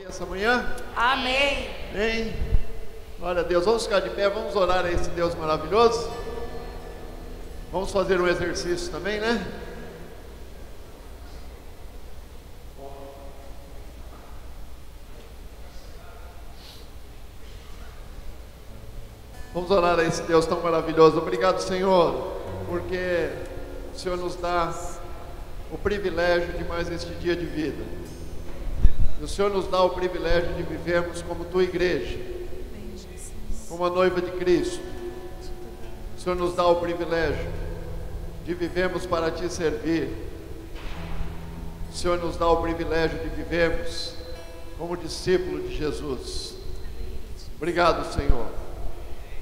Essa manhã? Amém. Amém. Glória a Deus. Vamos ficar de pé, vamos orar a esse Deus maravilhoso. Vamos fazer um exercício também, né? Vamos orar a esse Deus tão maravilhoso. Obrigado, Senhor, porque o Senhor nos dá o privilégio de mais este dia de vida. E o Senhor nos dá o privilégio de vivermos como tua igreja, como a noiva de Cristo. O Senhor nos dá o privilégio de vivermos para te servir. O Senhor nos dá o privilégio de vivermos como discípulo de Jesus. Obrigado, Senhor.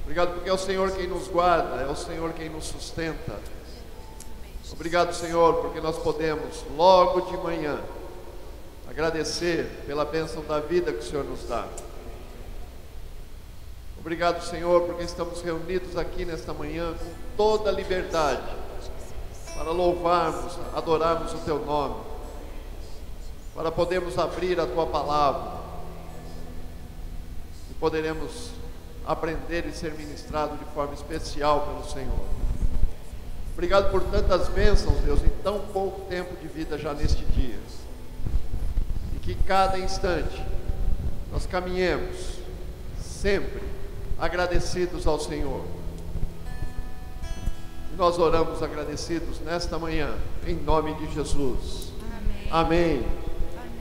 Obrigado porque é o Senhor quem nos guarda, é o Senhor quem nos sustenta. Obrigado, Senhor, porque nós podemos logo de manhã agradecer pela bênção da vida que o Senhor nos dá. Obrigado, Senhor, porque estamos reunidos aqui nesta manhã com toda a liberdade para louvarmos, adorarmos o Teu nome, para podermos abrir a Tua palavra e poderemos aprender e ser ministrado de forma especial pelo Senhor. Obrigado por tantas bênçãos, Deus, em tão pouco tempo de vida já neste dia. Que cada instante nós caminhemos sempre agradecidos ao Senhor. E nós oramos agradecidos nesta manhã, em nome de Jesus. Amém. Amém. Amém.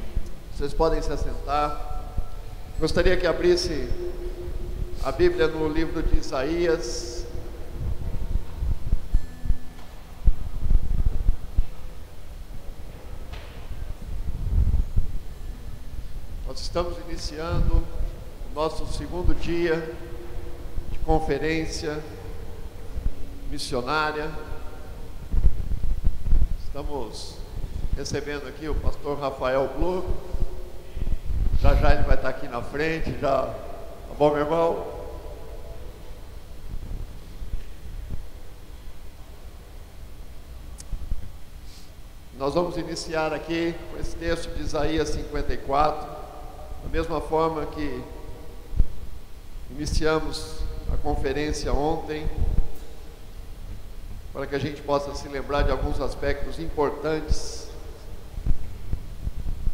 Vocês podem se assentar. Gostaria que abrisse a Bíblia no livro de Isaías. Nós estamos iniciando o nosso segundo dia de conferência missionária. Estamos recebendo aqui o pastor Rafael Blue. Já já ele vai estar aqui na frente. Tá bom, meu irmão? Nós vamos iniciar aqui com esse texto de Isaías 54. Da mesma forma que iniciamos a conferência ontem, para que a gente possa se lembrar de alguns aspectos importantes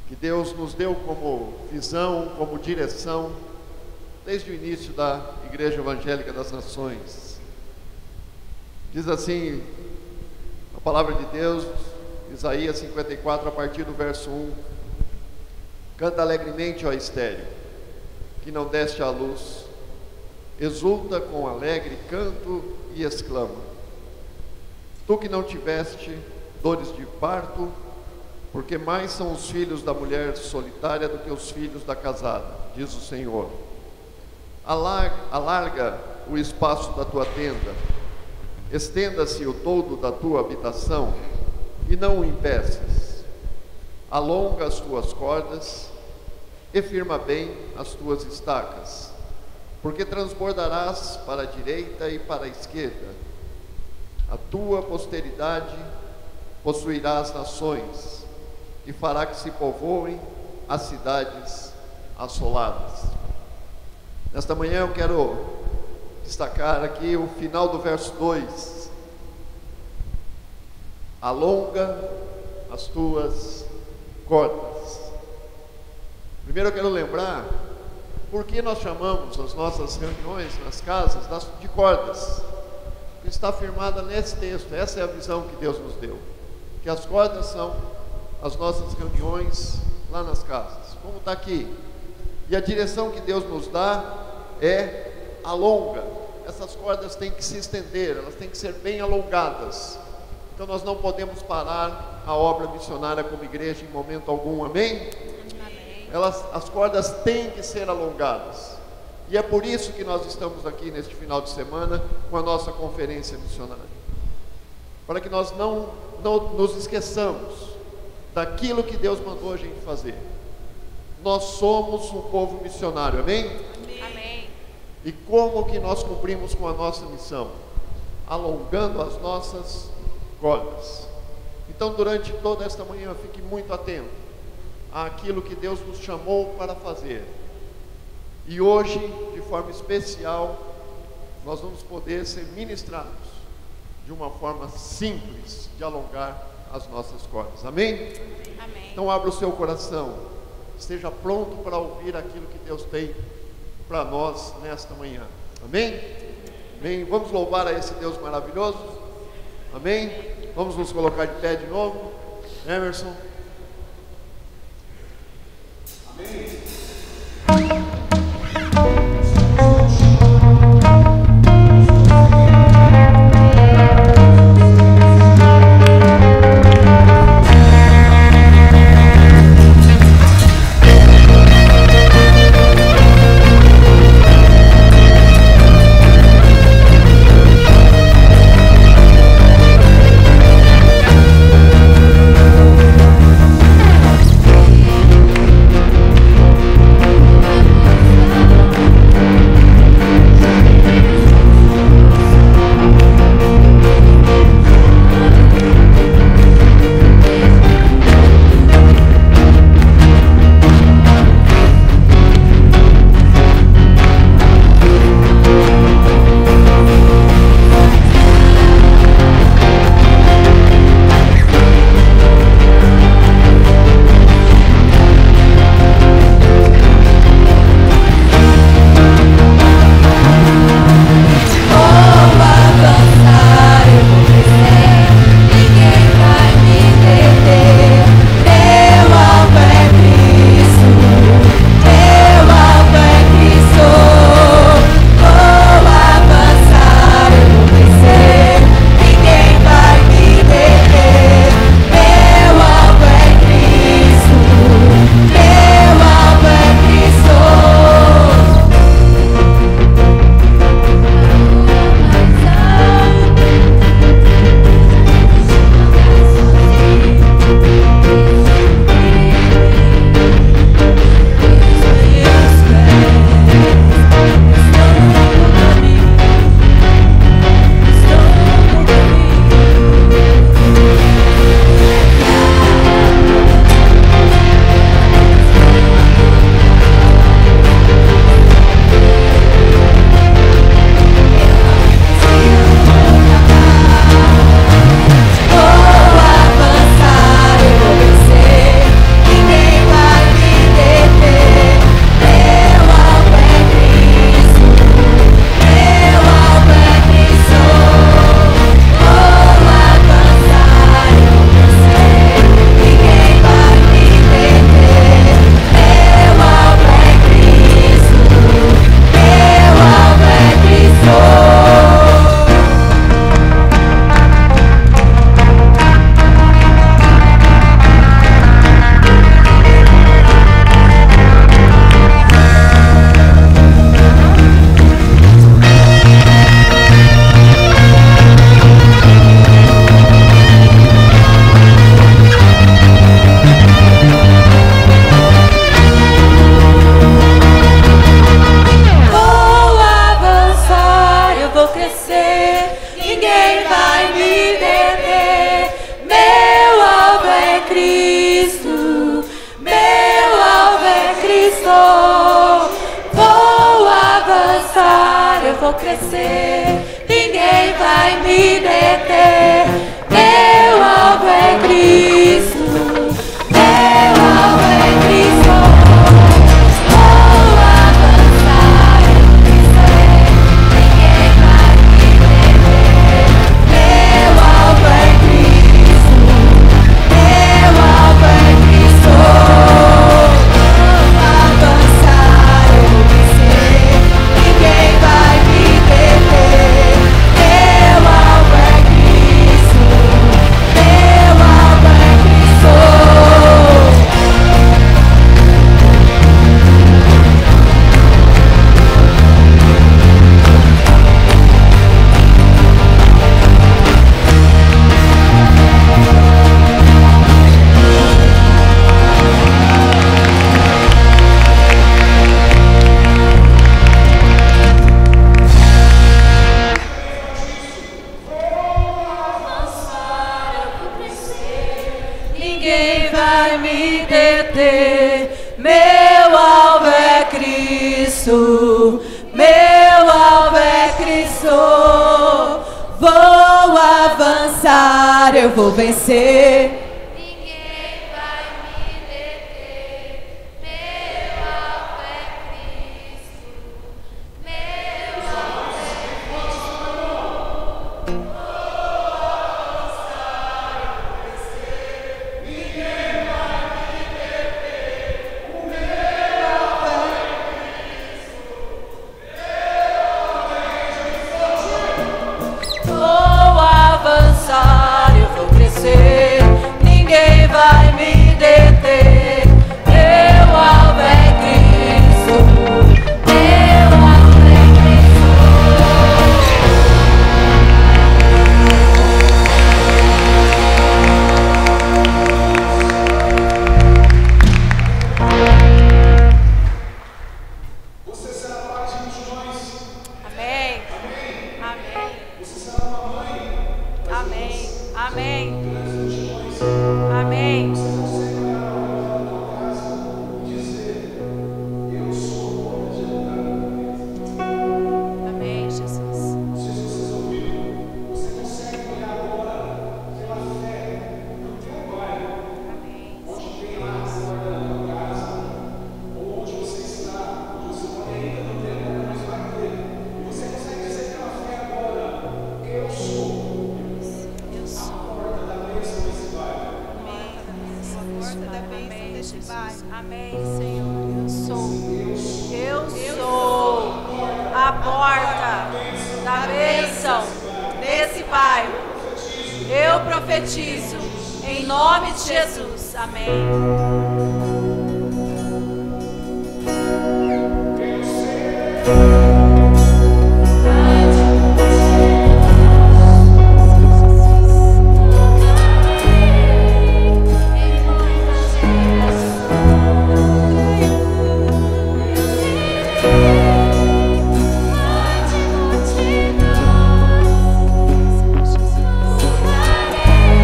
que Deus nos deu como visão, como direção, desde o início da Igreja Evangélica das Nações. Diz assim a palavra de Deus, Isaías 54, a partir do verso 1. Canta alegremente, ó estéril, que não deste à luz, exulta com alegre canto e exclama: tu que não tiveste dores de parto, porque mais são os filhos da mulher solitária do que os filhos da casada, diz o Senhor. Alarga o espaço da tua tenda, estenda-se o toldo da tua habitação, e não o impeças. Alonga as tuas cordas e firma bem as tuas estacas, porque transbordarás para a direita e para a esquerda. A tua posteridade possuirá as nações e fará que se povoem as cidades assoladas. Nesta manhã eu quero destacar aqui o final do verso 2. Alonga as tuas cordas. Primeiro eu quero lembrar por que nós chamamos as nossas reuniões nas casas de cordas. Está afirmada nesse texto. Essa é a visão que Deus nos deu, que as cordas são as nossas reuniões lá nas casas, como está aqui. E a direção que Deus nos dá é alonga. Essas cordas têm que se estender, elas têm que ser bem alongadas. Então nós não podemos parar a obra missionária como igreja em momento algum, amém? As cordas têm que ser alongadas. E é por isso que nós estamos aqui neste final de semana com a nossa conferência missionária, para que nós não nos esqueçamos daquilo que Deus mandou a gente fazer. Nós somos um povo missionário, amém? Amém. E como que nós cumprimos com a nossa missão? Alongando as nossas cordas. Então durante toda esta manhã fique muito atento àquilo que Deus nos chamou para fazer. E hoje, de forma especial, nós vamos poder ser ministrados de uma forma simples de alongar as nossas cordas. Amém? Amém. Então abra o seu coração, esteja pronto para ouvir aquilo que Deus tem para nós nesta manhã. Amém? Amém? Vamos louvar a esse Deus maravilhoso? Amém? Vamos nos colocar de pé de novo. Emerson. Amém. vou crescer, ninguém vai me deter. Meu alvo é Cristo, meu alvo é Cristo. Vou avançar, eu crescer, ninguém vai me deter. Meu alvo é Cristo, meu alvo é Cristo. Vou avançar, eu crescer, ninguém vai me deter. Meu alvo é Cristo, meu alvo é eu vou vencer. Ninguém vai me deter. Meu alvo é Cristo. Meu alvo é Vou avançar, eu vou crescer. Ninguém vai me deter. Meu alvo é Cristo. Meu alvo é Você será pai de multidões. Amém. Amém. Você será uma mãe Amém. Amém. das multidões. Amém. Você consegue olhar ao redor da tua casa e dizer: eu sou o homem de lugar. Amém, Jesus. Não sei se vocês ouviram. Você consegue olhar agora pela fé no teu bairro, Amém. onde tem lá a porta da tua casa, ou onde você está, onde você pode ainda não ter, mas vai ter. E você consegue dizer pela fé agora: eu sou Eu a sou. porta da bênção desse bairro. Amém. porta da bênção Amém, desse Jesus. bairro. Amém, Senhor. Eu sou. Eu sou a porta da bênção desse bairro. Eu profetizo em nome de Jesus. Amém.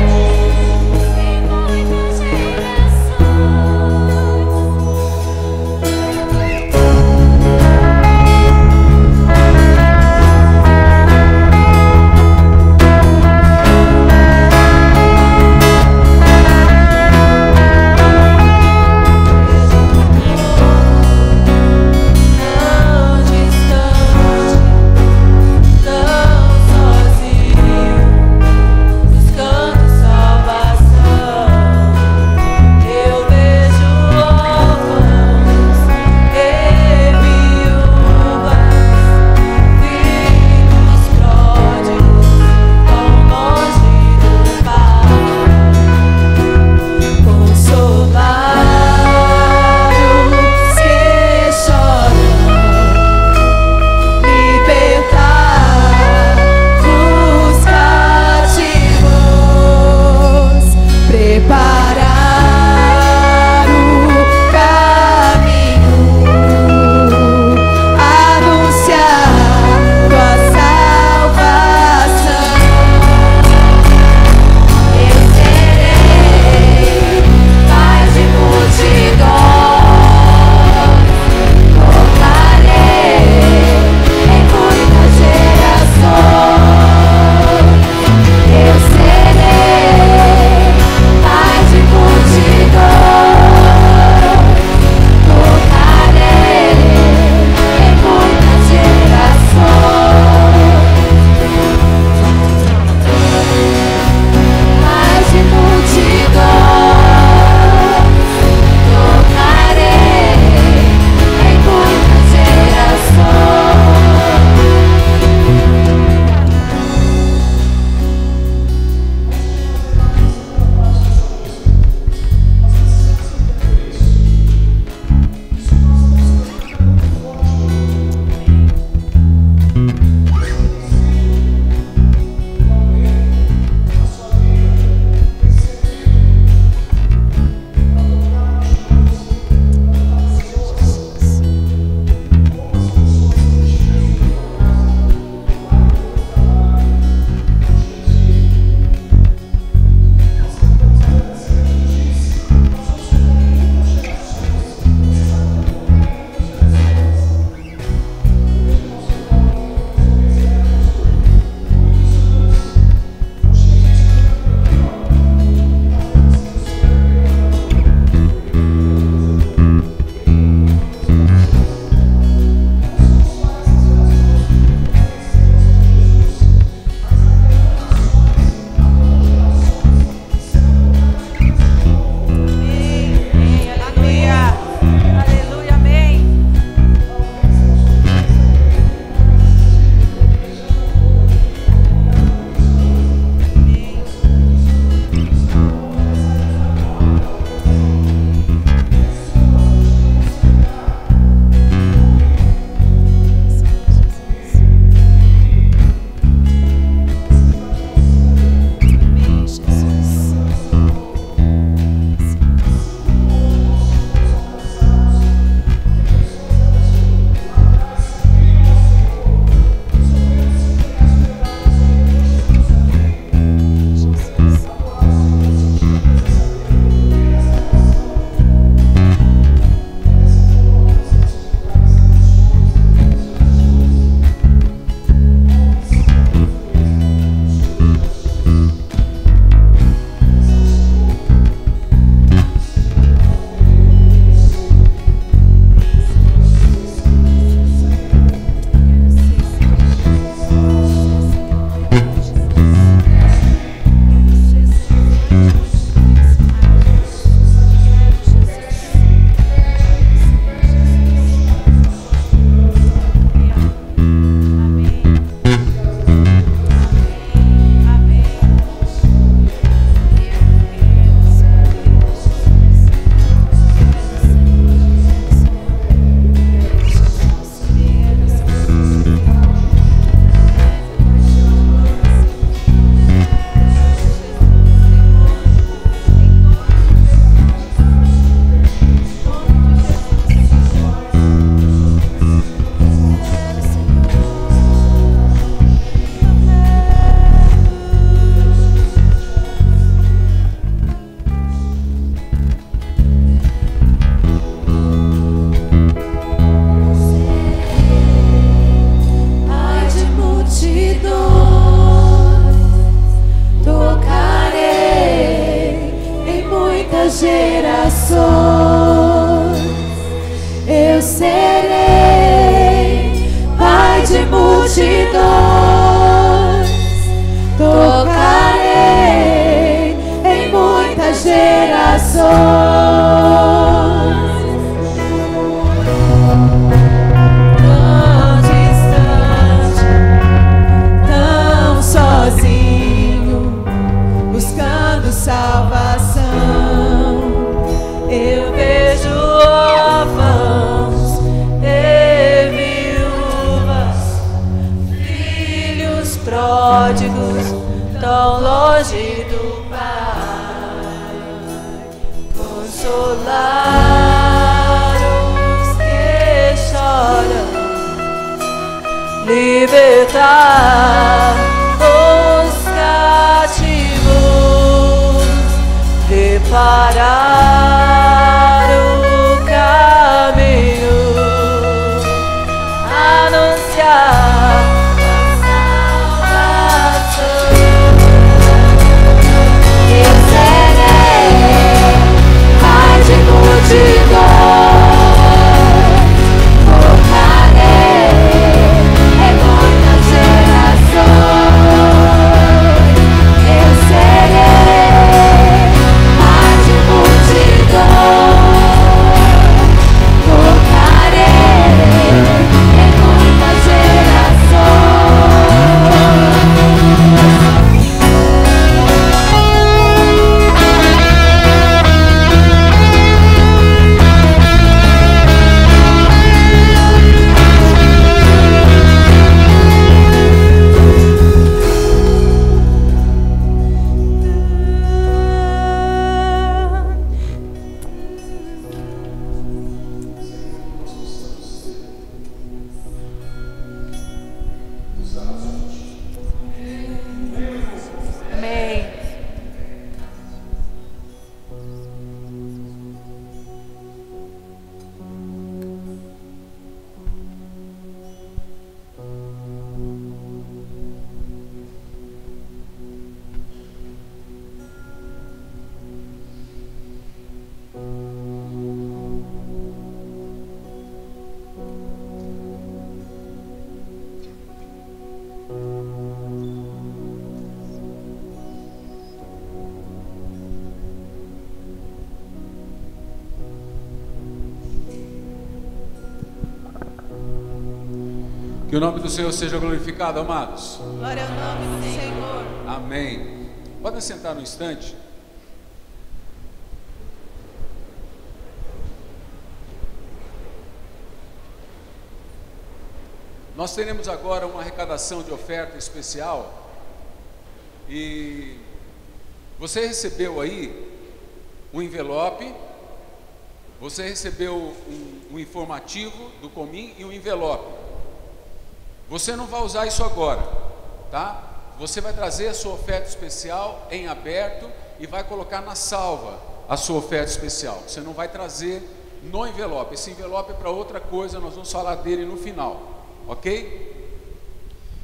Em muitas gerações. serei pai de multidões, tocarei em muitas gerações. Tão distante, tão sozinho, buscando salvação. Eu vejo órfãos e viúvas, filhos pródigos, tão longe do Pai, consolar os que choram, libertar os cativos, preparar o caminho, anunciar a salvação. Eu serei pai de multidões, tocarei em muitas gerações. Eu serei pai de multidões, tocarei em muitas Amém. Que o nome do Senhor seja glorificado, amados. Glória ao nome do Senhor. Amém. Podem sentar no instante. Nós teremos agora uma arrecadação de oferta especial. E você recebeu aí um envelope, você recebeu um informativo do Comim e um envelope. Você não vai usar isso agora, tá? Você vai trazer a sua oferta especial em aberto e vai colocar na salva a sua oferta especial. Você não vai trazer no envelope. Esse envelope é para outra coisa, nós vamos falar dele no final, ok?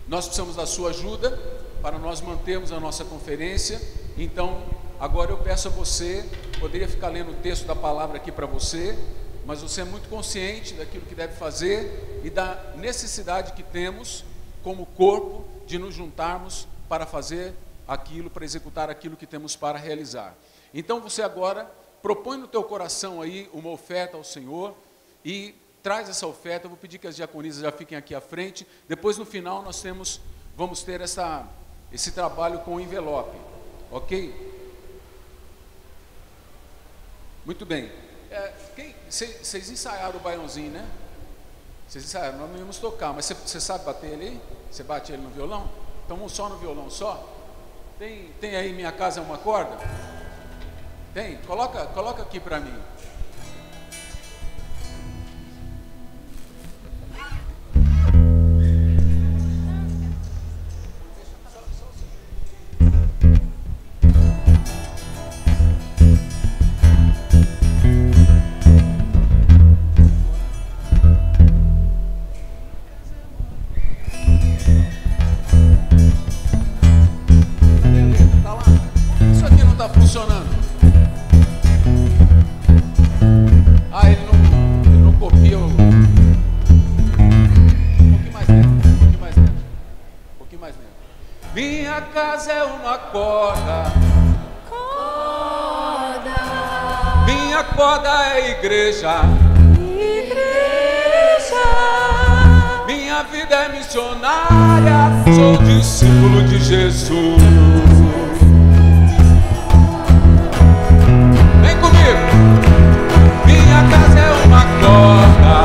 Nós precisamos da sua ajuda para nós mantermos a nossa conferência. Então, agora eu peço a você, poderia ficar lendo o texto da palavra aqui para você, mas você é muito consciente daquilo que deve fazer e da necessidade que temos como corpo de nos juntarmos para fazer aquilo, para executar aquilo que temos para realizar. Então você agora propõe no teu coração aí uma oferta ao Senhor e traz essa oferta. Eu vou pedir que as diaconisas já fiquem aqui à frente. Depois no final nós vamos ter esse trabalho com o envelope, ok? Muito bem. Vocês ensaiaram o baiãozinho, né? Vocês ensaiaram, nós não íamos tocar, mas você sabe bater ele aí? Você bate ele no violão? Então vamos só no violão só? Tem aí Minha Casa é uma Corda? Tem? Coloca aqui para mim. Tá lá. Isso aqui não está funcionando. casa é uma corda, minha corda é a igreja, minha vida é missionária, sou discípulo de Jesus. Vem comigo. Minha casa é uma corda,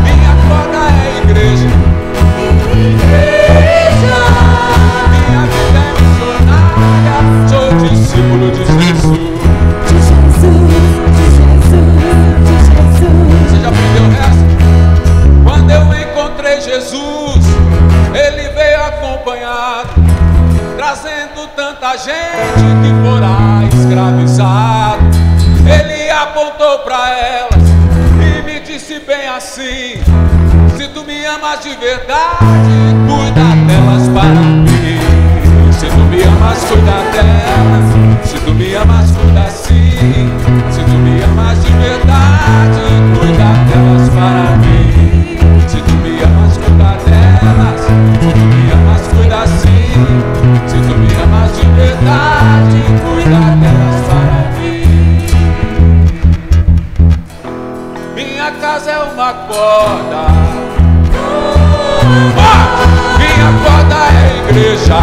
minha corda é a igreja, minha vida é missionária, sou discípulo de Jesus. Você já aprendeu o resto? Quando eu encontrei Jesus, Ele veio acompanhado, trazendo tanta gente que fora escravizado. Ele apontou para elas e me disse bem assim: se tu me amas de verdade, cuida delas para mim. Se tu me amas, cuida delas. Se tu me amas, cuida sim. Se tu me amas de verdade, cuida delas para mim. Se tu me amas, cuida delas. Se tu me amas, cuida sim. Se tu me amas de verdade, cuida delas para mim. Minha casa é uma corda, minha corda é a igreja,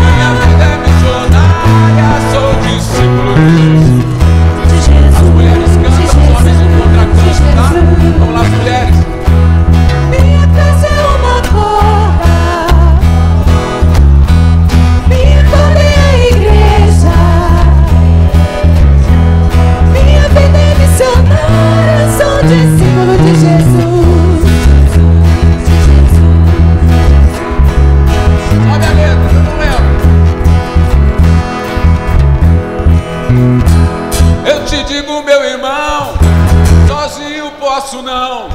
minha vida é missionária, sou discípulo de Jesus. As mulheres cantam, os homens encontram, tá? Vamos lá, mulheres. Minha casa é uma corda, minha corda é a igreja, minha vida é missionária, sou discípulo de Jesus. Sabe a letra, eu não lembro. Eu te digo, meu irmão, sozinho posso não.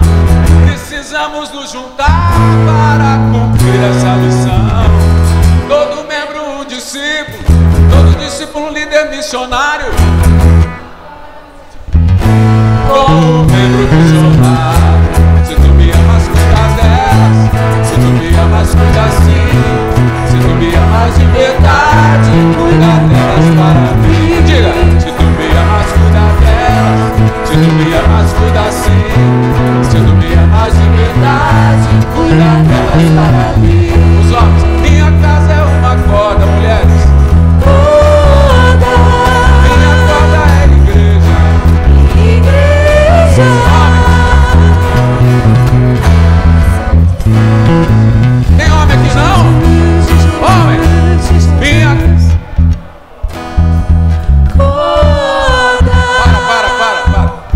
Precisamos nos juntar para cumprir essa missão. Todo membro um discípulo, todo discípulo um líder missionário. Como membro missionário, se tu me amas, cuida delas. Se tu me amas, cuida sim. Se tu me amas de verdade, cuida delas para mim. Diga, se tu me amas, cuida delas. Se tu me amas, cuida sim. Se tu me amas de verdade, cuida delas para mim. Os homens, minha casa é uma corda, mulheres. Minha corda é a igreja. Tem homem aqui não? Homem, minha... Para.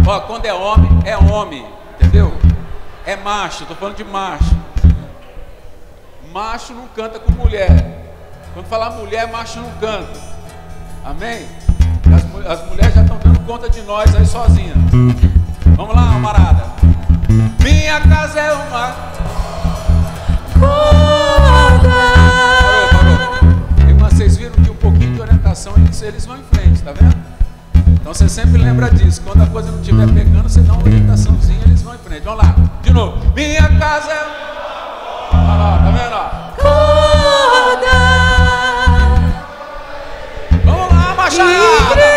Ó, quando é homem, entendeu? É macho, tô falando de macho. Macho não canta com mulher. Quando falar mulher, macho não canta. Amém? As mulheres já estão dando conta de nós aí sozinhas. Vamos lá, amarada. Minha casa é uma corda. Parou. Irmã, vocês viram que um pouquinho de orientação eles vão em frente, tá vendo? Então você sempre lembra disso. Quando a coisa não estiver pegando, você dá uma orientaçãozinha, eles vão em frente. Vamos lá, de novo. Minha casa é uma... Olha lá, tá vendo? Corda. Vamos lá, machaiada.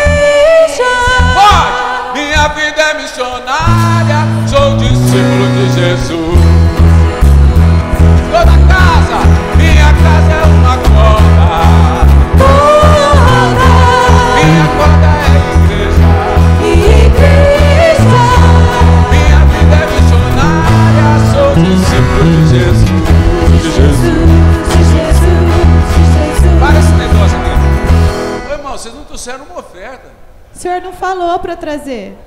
Pode. Minha vida é missionária, sou discípulo de Jesus. Toda casa, minha casa é uma corda. Minha corda é a igreja. Minha vida é missionária, sou discípulo de Jesus. Para esse negócio aqui. Ô, irmão, vocês não trouxeram uma oferta. O senhor não falou para trazer.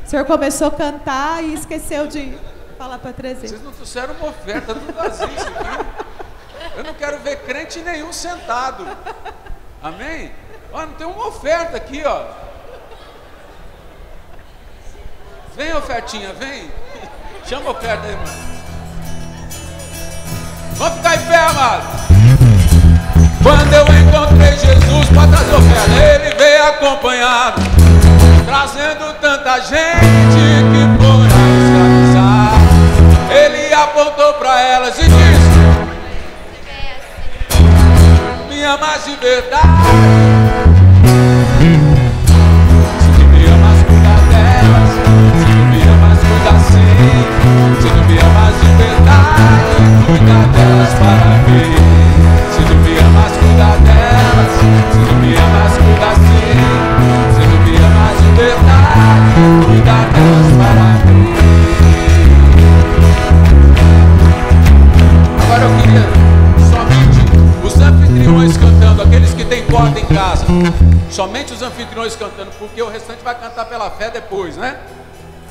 O senhor começou a cantar e esqueceu de falar para trazer. Vocês não trouxeram uma oferta, tudo vazio isso aqui. Eu não quero ver crente nenhum sentado. Amém? Ó, não tem uma oferta aqui, ó. Vem, ofertinha, vem. Chama a oferta aí, irmão. Vamos ficar em pé, amado. Quando eu encontrei Jesus para trazer oferta, Ele veio acompanhado, trazendo tanta gente que fora escravizar. Ele amas de verdade, se tu me amas, cuida delas. Se tu me amas, cuida sim. Se tu me amas de verdade, cuida delas para mim. Se tu me amas, cuida delas. Se tu me amas, cuida sim. Se tu me amas de verdade, cuida delas para mim. Agora eu queria somente os anfitriões cantando, aqueles que têm corda em casa. Somente os anfitriões cantando, porque o restante vai cantar pela fé depois, né?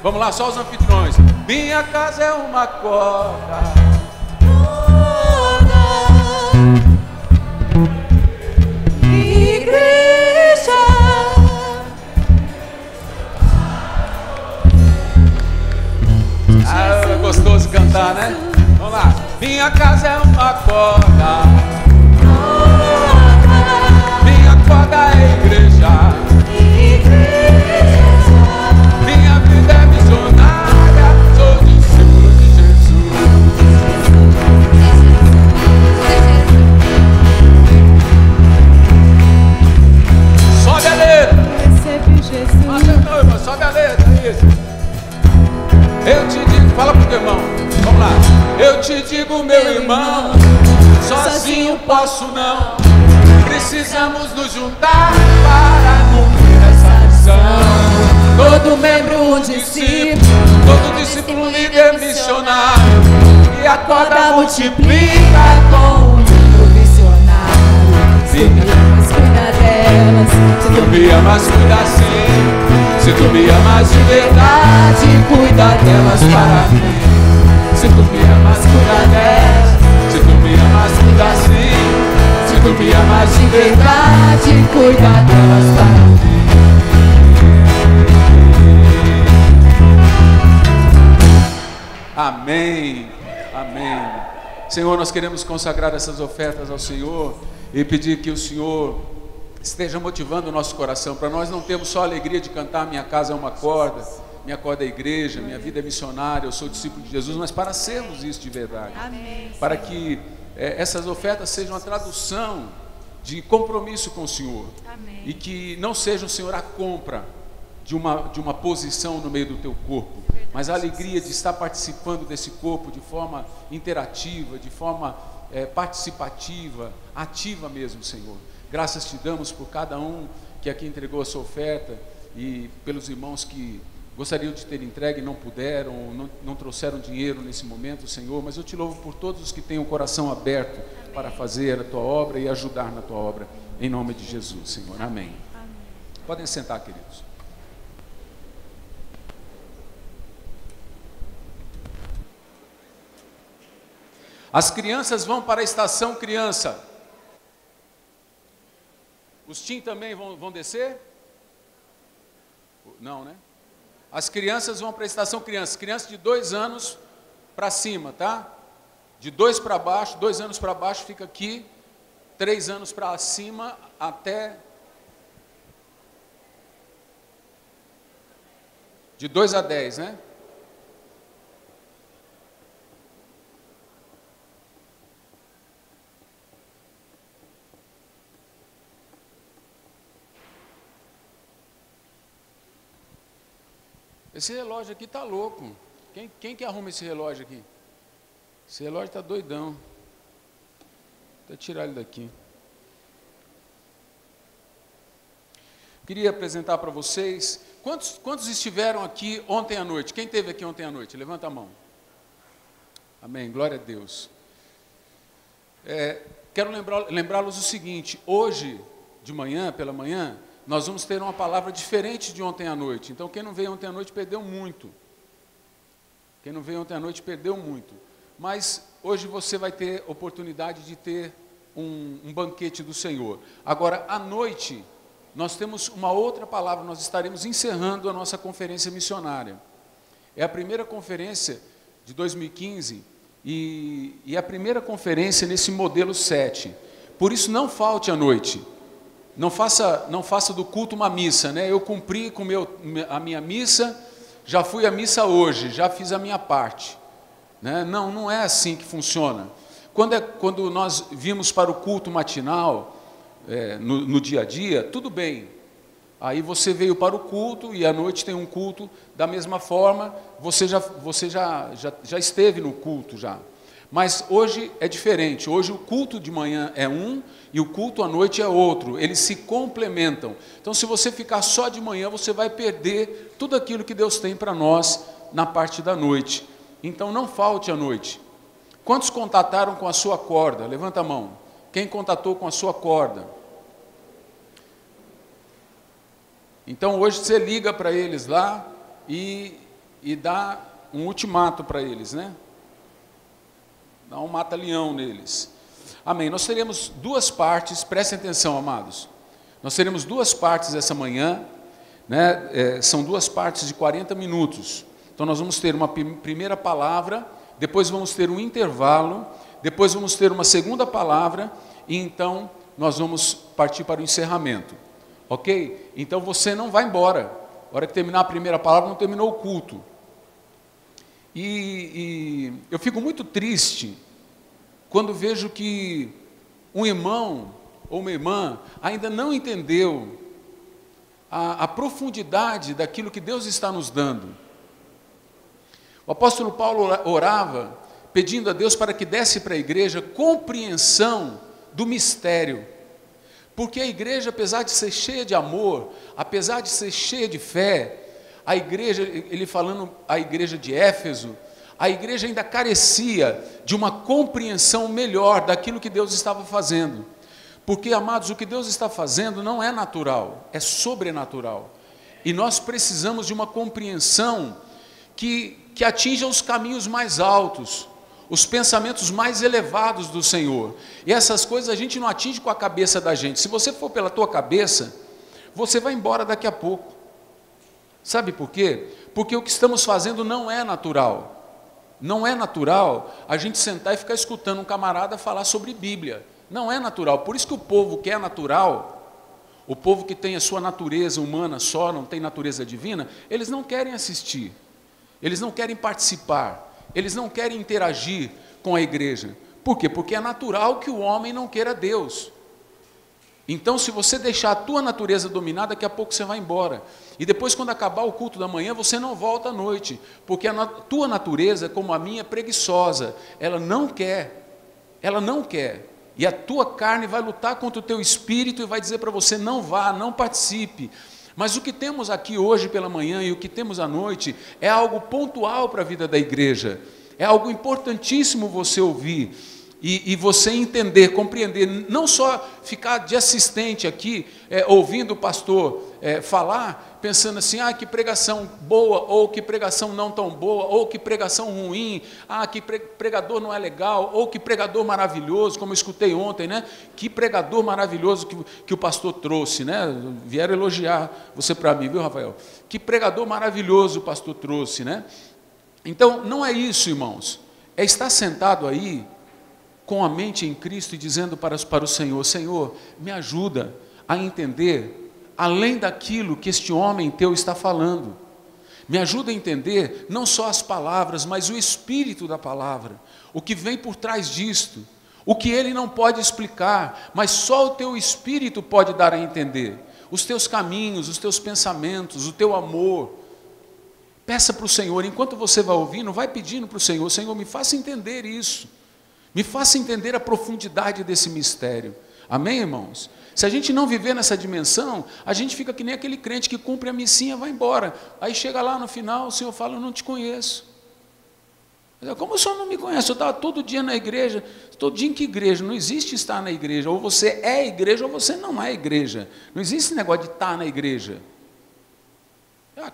Vamos lá, só os anfitriões. Minha casa é uma corda, igreja. é gostoso cantar, né? Vamos lá. Minha casa é uma corda, minha corda é igreja, minha vida é missionária, sou discípulo de Jesus. Sobe a letra. Recebi Jesus. Acertou, irmão, sobe a letra, isso. Eu te digo, fala pro teu irmão, vamos lá. Eu te digo, meu irmão, sozinho posso não. Precisamos nos juntar para cumprir essa missão. Todo membro um discípulo, todo discípulo líder missionário. E a corda multiplica com o mundo missionário. Se tu me amas, cuida delas. Se tu me amas, cuida sim. Se tu me amas de verdade, cuida delas para mim. Se tu me amas, cuida delas. Se tu me amas, cuida sim. Se tu me amas de verdade, cuida delas para mim. Amém, amém. Senhor, nós queremos consagrar essas ofertas ao Senhor e pedir que o Senhor esteja motivando o nosso coração, para nós não termos só a alegria de cantar minha casa é uma corda, minha corda é a igreja, minha vida é missionária, eu sou discípulo de Jesus, mas para sermos isso de verdade. Amém. Para que essas ofertas sejam a tradução de compromisso com o Senhor. Amém. E que não seja o Senhor a compra de uma posição no meio do teu corpo, mas a alegria de estar participando desse corpo de forma interativa, de forma participativa, ativa mesmo, Senhor. Graças te damos por cada um que aqui entregou a sua oferta e pelos irmãos que gostariam de ter entregue e não puderam, não trouxeram dinheiro nesse momento, Senhor, mas eu te louvo por todos os que têm o coração aberto para fazer a tua obra e ajudar na tua obra, em nome de Jesus, Senhor. Amém. Podem sentar, queridos. As crianças vão para a estação criança. Os teen também vão descer? Não, né? As crianças vão para a estação criança. Crianças de 2 anos para cima, tá? De 2 para baixo, 2 anos para baixo fica aqui. 3 anos para cima até... De 2 a 10, né? Esse relógio aqui tá louco. Quem que arruma esse relógio aqui? Esse relógio tá doidão. Vou tirar ele daqui. Queria apresentar para vocês. Quantos estiveram aqui ontem à noite? Quem esteve aqui ontem à noite? Levanta a mão. Amém. Glória a Deus. Quero lembrá-los o seguinte. Hoje, de manhã, pela manhã, nós vamos ter uma palavra diferente de ontem à noite. Então, quem não veio ontem à noite perdeu muito. Quem não veio ontem à noite perdeu muito. Mas hoje você vai ter oportunidade de ter um banquete do Senhor. Agora, à noite, nós temos uma outra palavra. Nós estaremos encerrando a nossa conferência missionária. É a primeira conferência de 2015 e a primeira conferência nesse modelo 7. Por isso, não falte à noite. Não faça do culto uma missa, né? Eu cumpri com a minha missa, já fui à missa hoje, já fiz a minha parte, né? Não é assim que funciona. Quando nós vimos para o culto matinal, no dia a dia, tudo bem. Aí você veio para o culto e à noite tem um culto da mesma forma, você já esteve no culto já. Mas hoje é diferente, hoje o culto de manhã é um e o culto à noite é outro, eles se complementam. Então se você ficar só de manhã, você vai perder tudo aquilo que Deus tem para nós na parte da noite. Então não falte à noite. Quantos contataram com a sua corda? Levanta a mão. Quem contatou com a sua corda? Então hoje você liga para eles lá e dá um ultimato para eles, né? Dá um mata-leão neles. Amém. Nós teremos duas partes, prestem atenção, amados. Nós teremos duas partes essa manhã, né? São duas partes de 40 minutos. Então nós vamos ter uma primeira palavra, depois vamos ter um intervalo, depois vamos ter uma segunda palavra e então nós vamos partir para o encerramento. Ok? Então você não vai embora. A hora que terminar a primeira palavra, não terminou o culto. E eu fico muito triste quando vejo que um irmão ou uma irmã ainda não entendeu a profundidade daquilo que Deus está nos dando. O apóstolo Paulo orava pedindo a Deus para que desse para a igreja compreensão do mistério. Porque a igreja, apesar de ser cheia de amor, apesar de ser cheia de fé, a igreja, ele falando a igreja de Éfeso, a igreja ainda carecia de uma compreensão melhor daquilo que Deus estava fazendo. Porque, amados, o que Deus está fazendo não é natural, é sobrenatural. E nós precisamos de uma compreensão que atinja os caminhos mais altos, os pensamentos mais elevados do Senhor. E essas coisas a gente não atinge com a cabeça da gente. Se você for pela tua cabeça, você vai embora daqui a pouco. Sabe por quê? Porque o que estamos fazendo não é natural. Não é natural a gente sentar e ficar escutando um camarada falar sobre Bíblia. Não é natural. Por isso que o povo que é natural, o povo que tem a sua natureza humana só, não tem natureza divina, eles não querem assistir. Eles não querem participar. Eles não querem interagir com a igreja. Por quê? Porque é natural que o homem não queira Deus. Então, se você deixar a tua natureza dominar, daqui a pouco você vai embora. E depois, quando acabar o culto da manhã, você não volta à noite. Porque a tua natureza, como a minha, é preguiçosa. Ela não quer. Ela não quer. E a tua carne vai lutar contra o teu espírito e vai dizer para você, não vá, não participe. Mas o que temos aqui hoje pela manhã e o que temos à noite é algo pontual para a vida da igreja. É algo importantíssimo você ouvir e você entender, compreender. Não só ficar de assistente aqui, ouvindo o pastor falar, pensando assim, que pregação boa, ou que pregação não tão boa, ou que pregação ruim, que pregador não é legal, ou que pregador maravilhoso, como eu escutei ontem, né? Que pregador maravilhoso que o pastor trouxe, né? Vieram elogiar você para mim, viu, Rafael? Que pregador maravilhoso o pastor trouxe, né? Então, não é isso, irmãos, é estar sentado aí, com a mente em Cristo e dizendo para o Senhor, Senhor, me ajuda a entender além daquilo que este homem teu está falando. Me ajuda a entender não só as palavras, mas o espírito da palavra, o que vem por trás disto, o que ele não pode explicar, mas só o teu espírito pode dar a entender, os teus caminhos, os teus pensamentos, o teu amor. Peça para o Senhor, enquanto você vai ouvindo, vai pedindo para o Senhor, Senhor, me faça entender isso. Me faça entender a profundidade desse mistério. Amém, irmãos? Se a gente não viver nessa dimensão, a gente fica que nem aquele crente que cumpre a missinha e vai embora. Aí chega lá no final, o Senhor fala, eu não te conheço. Como o Senhor não me conhece? Eu estava todo dia na igreja. Todo dia em que igreja? Não existe estar na igreja. Ou você é igreja ou você não é igreja. Não existe esse negócio de estar na igreja.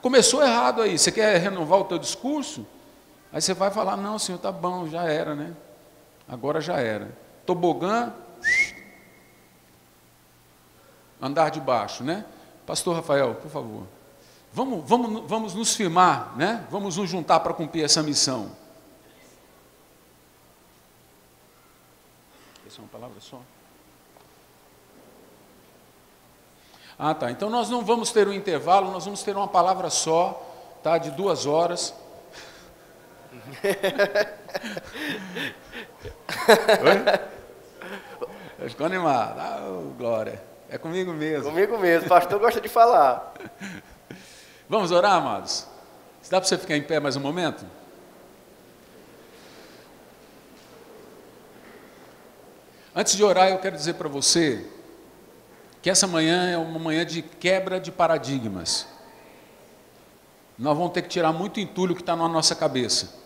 Começou errado aí. Você quer renovar o teu discurso? Aí você vai falar, não, Senhor, tá bom, já era, né? Agora já era. Tobogã, andar de baixo, né? Pastor Rafael, por favor. Vamos nos firmar, né? Vamos nos juntar para cumprir essa missão. Essa é uma palavra só? Tá. Então nós não vamos ter um intervalo, nós vamos ter uma palavra só, tá? De 2 horas. Oi? Ficou animado. Glória. É comigo mesmo. Comigo mesmo, o pastor gosta de falar. Vamos orar, amados? Dá para você ficar em pé mais um momento? Antes de orar, eu quero dizer para você que essa manhã é uma manhã de quebra de paradigmas. Nós vamos ter que tirar muito entulho que está na nossa cabeça.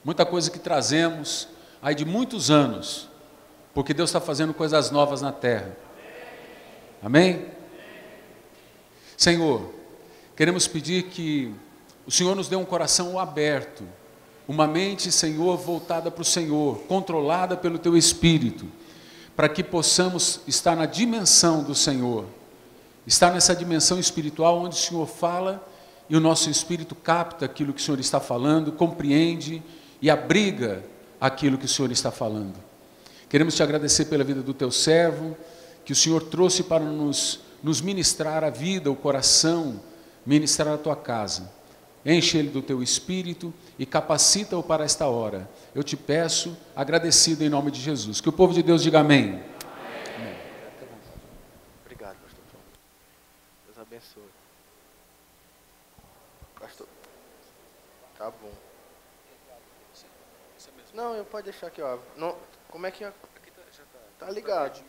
Muita coisa que trazemos aí de muitos anos, porque Deus está fazendo coisas novas na terra. Amém? Senhor, queremos pedir que o Senhor nos dê um coração aberto, uma mente, Senhor, voltada para o Senhor, controlada pelo Teu Espírito, para que possamos estar na dimensão do Senhor, estar nessa dimensão espiritual onde o Senhor fala e o nosso espírito capta aquilo que o Senhor está falando, compreende e abriga aquilo que o Senhor está falando. Queremos Te agradecer pela vida do Teu servo, que o Senhor trouxe para nos ministrar a vida, o coração, ministrar a Tua casa. Enche ele do Teu Espírito e capacita-o para esta hora. Eu Te peço, agradecido em nome de Jesus. Que o povo de Deus diga amém. Amém. Obrigado, pastor João. Deus abençoe. Pastor. Tá bom. Não, eu pode deixar aqui, ó. Não, como é que é? Tá ligado.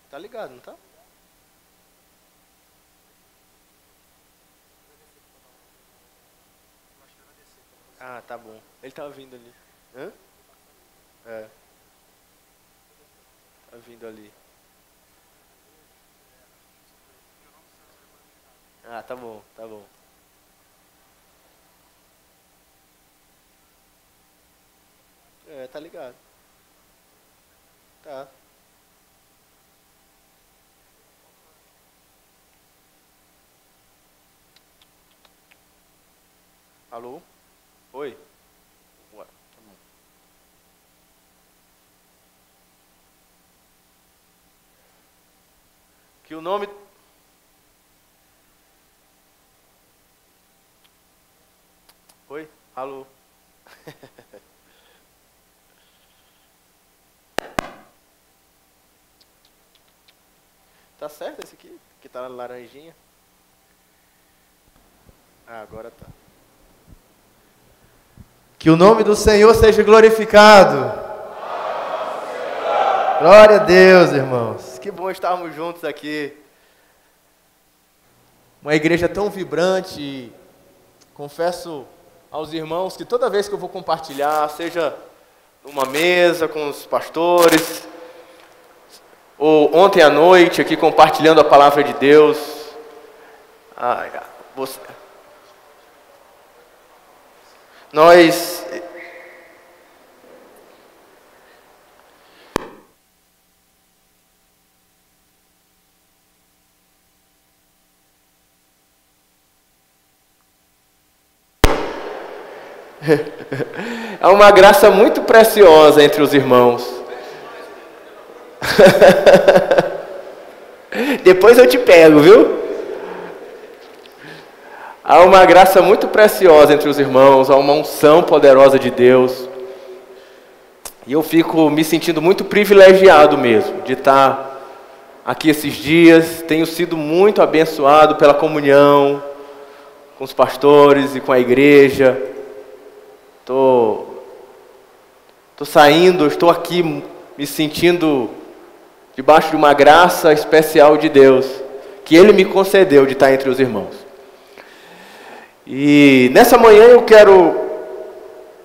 Tá ligado, não tá? Ah, tá bom. Ele tava vindo ali. Hã? É. Tá vindo ali. Ah, tá bom, tá bom. É, tá ligado. Tá. Alô? Oi? Ué, tá bom. Que o nome... Oi? Alô? Tá certo esse aqui? Que tá na laranjinha? Ah, agora tá. Que o nome do Senhor seja glorificado. Glória a Deus, irmãos. Que bom estarmos juntos aqui. Uma igreja tão vibrante. Confesso aos irmãos que toda vez que eu vou compartilhar, seja numa mesa com os pastores, ou ontem à noite aqui compartilhando a palavra de Deus, nós é uma graça muito preciosa entre os irmãos. Depois eu te pego, viu? Há uma graça muito preciosa entre os irmãos, há uma unção poderosa de Deus. E eu fico me sentindo muito privilegiado mesmo de estar aqui esses dias. Tenho sido muito abençoado pela comunhão com os pastores e com a igreja. Estou aqui me sentindo debaixo de uma graça especial de Deus, que Ele me concedeu de estar entre os irmãos. E nessa manhã eu quero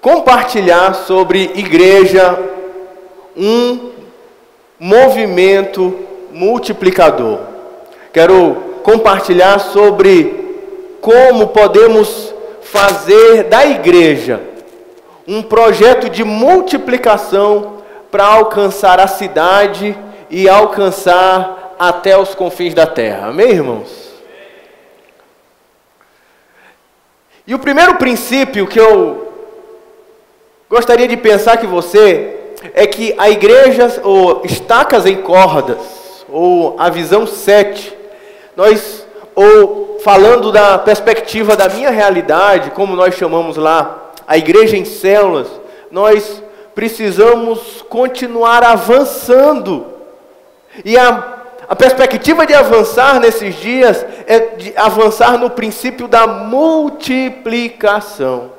compartilhar sobre igreja, um movimento multiplicador. Quero compartilhar sobre como podemos fazer da igreja um projeto de multiplicação para alcançar a cidade e alcançar até os confins da terra. Amém, irmãos? E o primeiro princípio que eu gostaria de pensar que você é que a igreja, ou estacas em cordas, ou a visão 7, ou falando da perspectiva da minha realidade, como nós chamamos lá, a igreja em células, nós precisamos continuar avançando. E a perspectiva de avançar nesses dias é de avançar no princípio da multiplicação.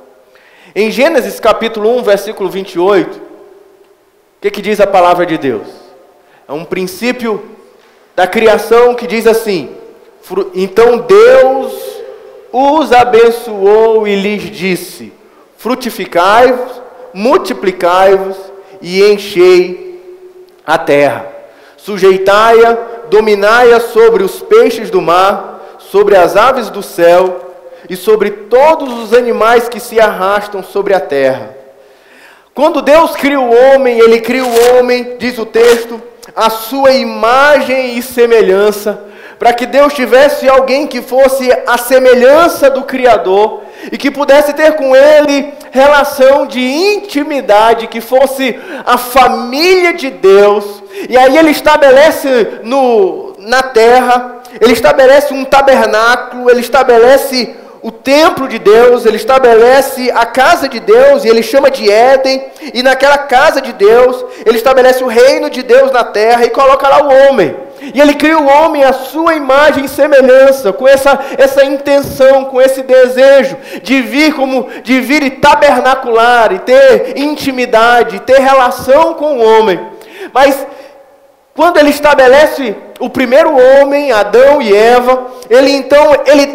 Em Gênesis capítulo 1, versículo 28, o que diz a palavra de Deus? É um princípio da criação que diz assim: então Deus os abençoou e lhes disse: frutificai-vos, multiplicai-vos e enchei a terra. Sujeitai-a, dominai-a sobre os peixes do mar, sobre as aves do céu e sobre todos os animais que se arrastam sobre a terra. Quando Deus cria o homem, Ele cria o homem, diz o texto, a sua imagem e semelhança, para que Deus tivesse alguém que fosse a semelhança do Criador e que pudesse ter com Ele relação de intimidade, que fosse a família de Deus. E aí Ele estabelece na terra, Ele estabelece um tabernáculo, Ele estabelece o templo de Deus, Ele estabelece a casa de Deus, e Ele chama de Éden, e naquela casa de Deus, Ele estabelece o reino de Deus na terra, e coloca lá o homem, e Ele cria o homem à sua imagem e semelhança, com essa intenção, com esse desejo, de vir e tabernacular, e ter intimidade, ter relação com o homem. Mas quando Ele estabelece o primeiro homem, Adão e Eva, Ele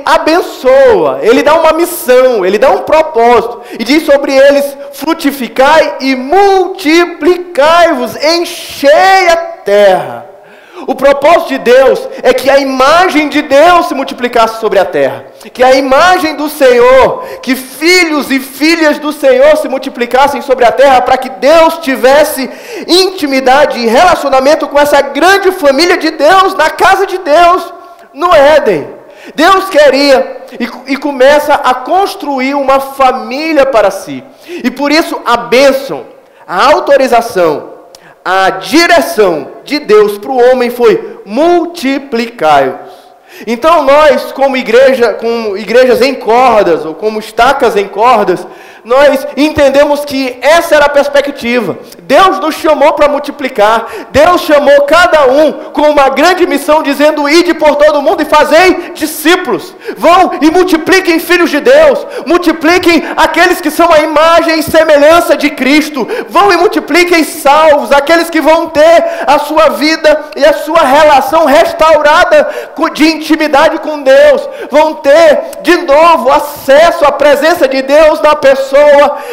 abençoa, Ele dá uma missão, Ele dá um propósito, e diz sobre eles: frutificai e multiplicai-vos, enchei a terra. O propósito de Deus é que a imagem de Deus se multiplicasse sobre a terra, que a imagem do Senhor, que filhos e filhas do Senhor se multiplicassem sobre a terra, para que Deus tivesse intimidade e relacionamento com essa grande família de Deus, na casa de Deus, no Éden. Deus queria e começa a construir uma família para si, e por isso a bênção, a autorização, a direção de Deus para o homem foi: multiplicai-vos. Então nós, como igrejas em cordas, ou como estacas em cordas, nós entendemos que essa era a perspectiva. Deus nos chamou para multiplicar. Deus chamou cada um com uma grande missão, dizendo: ide por todo o mundo e fazei discípulos. Vão e multipliquem filhos de Deus. Multipliquem aqueles que são a imagem e semelhança de Cristo. Vão e multipliquem salvos, aqueles que vão ter a sua vida e a sua relação restaurada de intimidade com Deus. Vão ter de novo acesso à presença de Deus na pessoa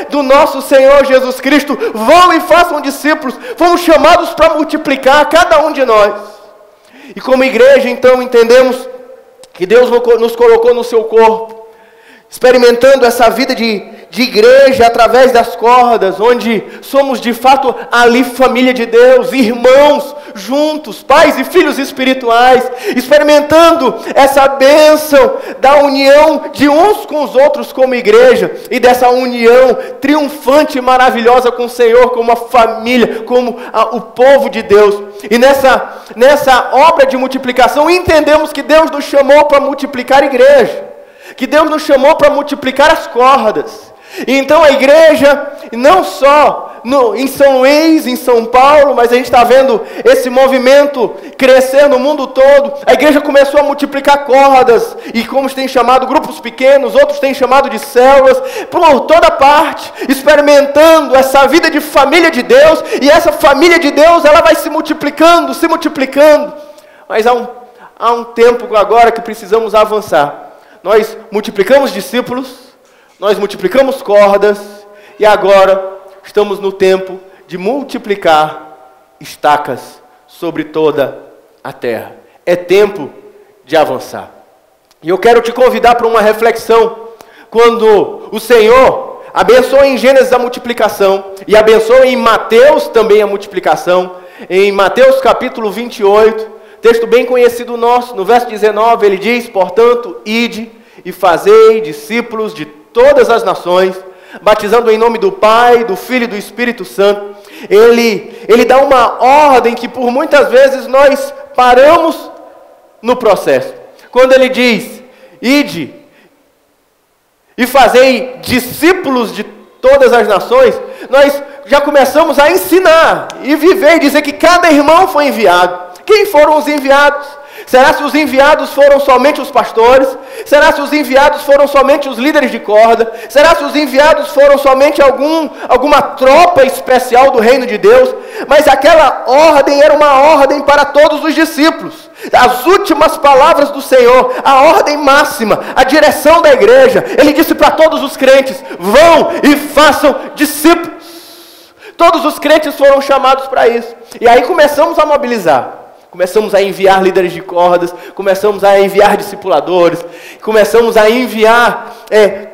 do nosso Senhor Jesus Cristo. Vão e façam discípulos. Fomos chamados para multiplicar, cada um de nós. E como igreja, então, entendemos que Deus nos colocou no seu corpo, experimentando essa vida de igreja através das cordas, onde somos de fato ali família de Deus, irmãos juntos, pais e filhos espirituais, experimentando essa bênção da união de uns com os outros como igreja, e dessa união triunfante e maravilhosa com o Senhor, como a família, como o povo de Deus. E nessa obra de multiplicação, entendemos que Deus nos chamou para multiplicar a igreja, que Deus nos chamou para multiplicar as cordas. Então a igreja, não só em São Luís, em São Paulo, mas a gente está vendo esse movimento crescer no mundo todo. A igreja começou a multiplicar cordas, e como tem chamado grupos pequenos, outros têm chamado de células, por toda parte, experimentando essa vida de família de Deus. E essa família de Deus, ela vai se multiplicando, mas há um tempo agora que precisamos avançar. Nós multiplicamos discípulos, nós multiplicamos cordas, e agora estamos no tempo de multiplicar estacas sobre toda a terra. É tempo de avançar. E eu quero te convidar para uma reflexão. Quando o Senhor abençoou em Gênesis a multiplicação, e abençoou em Mateus também a multiplicação, em Mateus capítulo 28, texto bem conhecido nosso, no verso 19, ele diz: portanto, ide e fazei discípulos de todas as nações, batizando em nome do Pai, do Filho e do Espírito Santo, ele dá uma ordem que por muitas vezes nós paramos no processo. Quando ele diz, ide e fazei discípulos de todas as nações, nós já começamos a ensinar e viver e dizer que cada irmão foi enviado. Quem foram os enviados? Será se os enviados foram somente os pastores? Será se os enviados foram somente os líderes de corda? Será se os enviados foram somente alguma tropa especial do reino de Deus? Mas aquela ordem era uma ordem para todos os discípulos. As últimas palavras do Senhor, a ordem máxima, a direção da igreja. Ele disse para todos os crentes, vão e façam discípulos. Todos os crentes foram chamados para isso. E aí começamos a mobilizar. Começamos a enviar líderes de cordas, começamos a enviar discipuladores, começamos a enviar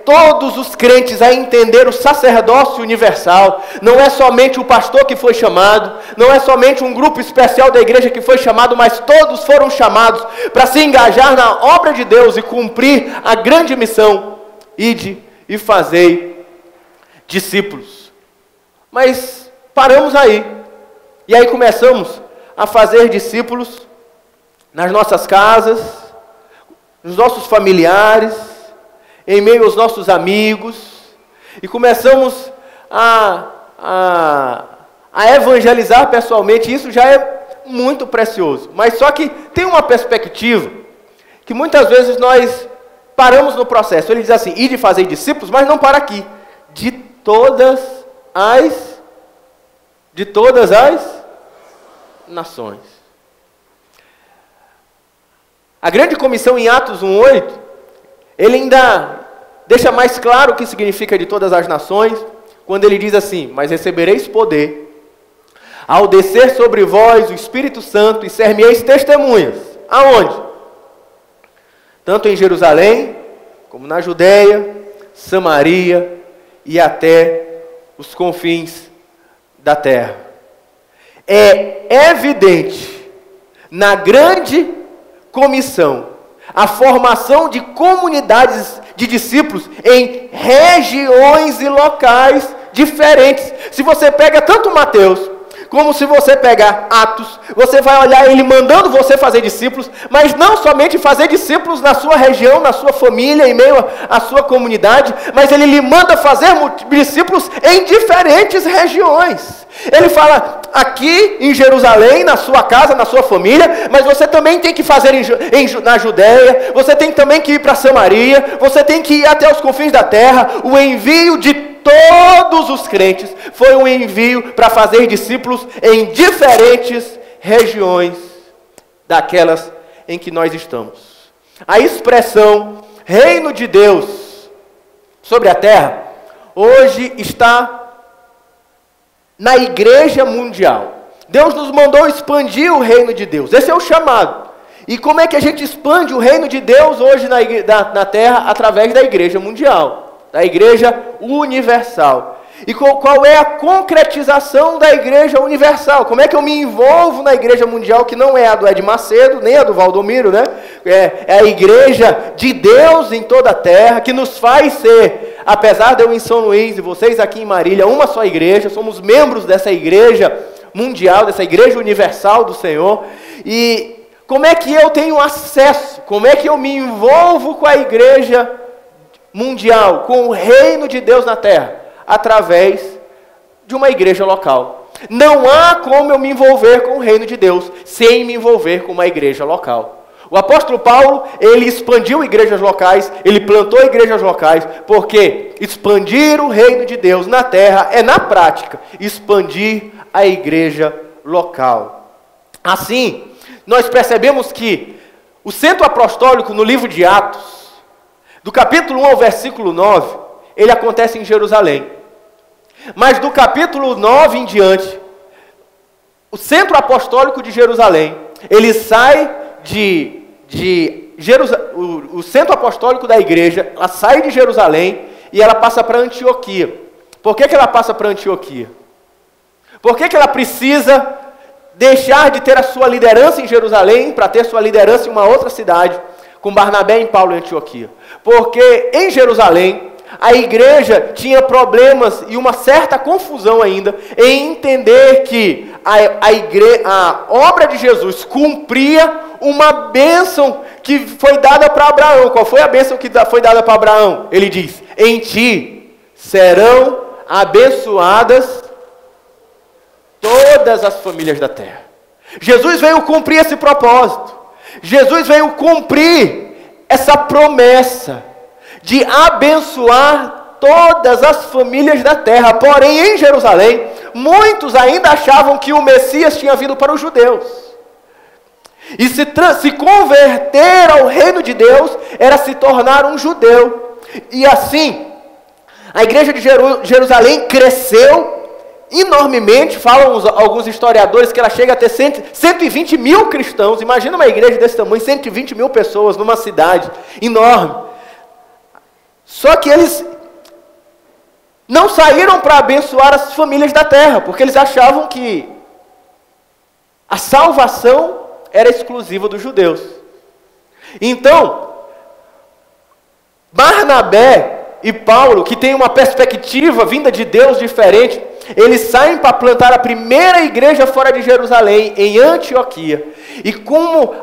todos os crentes a entender o sacerdócio universal. Não é somente o pastor que foi chamado, não é somente um grupo especial da igreja que foi chamado, mas todos foram chamados para se engajar na obra de Deus e cumprir a grande missão, ide e fazei discípulos. Mas paramos aí, e aí começamos a fazer discípulos nas nossas casas, nos nossos familiares, em meio aos nossos amigos, e começamos a evangelizar pessoalmente. Isso já é muito precioso, mas só que tem uma perspectiva que muitas vezes nós paramos no processo. Ele diz assim, ide fazer discípulos, mas não para aqui, de todas as nações. A grande comissão em Atos 1:8, ele ainda deixa mais claro o que significa de todas as nações, quando ele diz assim, mas recebereis poder, ao descer sobre vós o Espírito Santo, e ser-me-eis testemunhas. Aonde? Tanto em Jerusalém, como na Judeia, Samaria, e até os confins da terra. É evidente na grande comissão a formação de comunidades de discípulos em regiões e locais diferentes. Se você pega tanto Mateus como se você pegar Atos, você vai olhar ele mandando você fazer discípulos, mas não somente fazer discípulos na sua região, na sua família, em meio à sua comunidade, mas ele lhe manda fazer discípulos em diferentes regiões. Ele fala aqui em Jerusalém, na sua casa, na sua família, mas você também tem que fazer na Judeia, você tem também que ir para Samaria, você tem que ir até os confins da terra. O envio de todos os crentes foi um envio para fazer discípulos em diferentes regiões daquelas em que nós estamos. A expressão reino de Deus sobre a terra hoje está na igreja mundial. Deus nos mandou expandir o reino de Deus. Esse é o chamado. E como é que a gente expande o reino de Deus hoje na terra? Através da igreja mundial, da igreja universal. E qual é a concretização da igreja universal? Como é que eu me envolvo na igreja mundial, que não é a do Ed Macedo, nem a do Valdomiro, né? É a igreja de Deus em toda a terra, que nos faz ser, apesar de eu em São Luís e vocês aqui em Marília, uma só igreja, somos membros dessa igreja mundial, dessa igreja universal do Senhor. E como é que eu tenho acesso? Como é que eu me envolvo com a igreja mundial, com o reino de Deus na terra? Através de uma igreja local. Não há como eu me envolver com o reino de Deus sem me envolver com uma igreja local. O apóstolo Paulo, ele expandiu igrejas locais, ele plantou igrejas locais, porque expandir o reino de Deus na terra é, na prática, expandir a igreja local. Assim, nós percebemos que o centro apostólico no livro de Atos, do capítulo 1 ao versículo 9, ele acontece em Jerusalém. Mas do capítulo 9 em diante, o centro apostólico de Jerusalém, ele sai o centro apostólico da igreja, ela sai de Jerusalém e ela passa para Antioquia. Por que ela passa para Antioquia? Por que ela precisa deixar de ter a sua liderança em Jerusalém para ter sua liderança em uma outra cidade, com Barnabé e Paulo em Antioquia? Porque em Jerusalém a igreja tinha problemas e uma certa confusão ainda em entender que a obra de Jesus cumpria uma bênção que foi dada para Abraão. Qual foi a bênção que foi dada para Abraão? Ele diz: em ti serão abençoadas todas as famílias da terra. Jesus veio cumprir esse propósito. Jesus veio cumprir essa promessa de abençoar todas as famílias da terra. Porém, em Jerusalém, muitos ainda achavam que o Messias tinha vindo para os judeus. E se converter ao reino de Deus era se tornar um judeu. E assim, a igreja de Jerusalém cresceu enormemente. Falam alguns historiadores que ela chega a ter 120 mil cristãos. Imagina uma igreja desse tamanho, 120 mil pessoas numa cidade enorme. Só que eles não saíram para abençoar as famílias da terra, porque eles achavam que a salvação era exclusiva dos judeus. Então, Barnabé e Paulo, que tem uma perspectiva vinda de Deus diferente, eles saem para plantar a primeira igreja fora de Jerusalém, em Antioquia. E como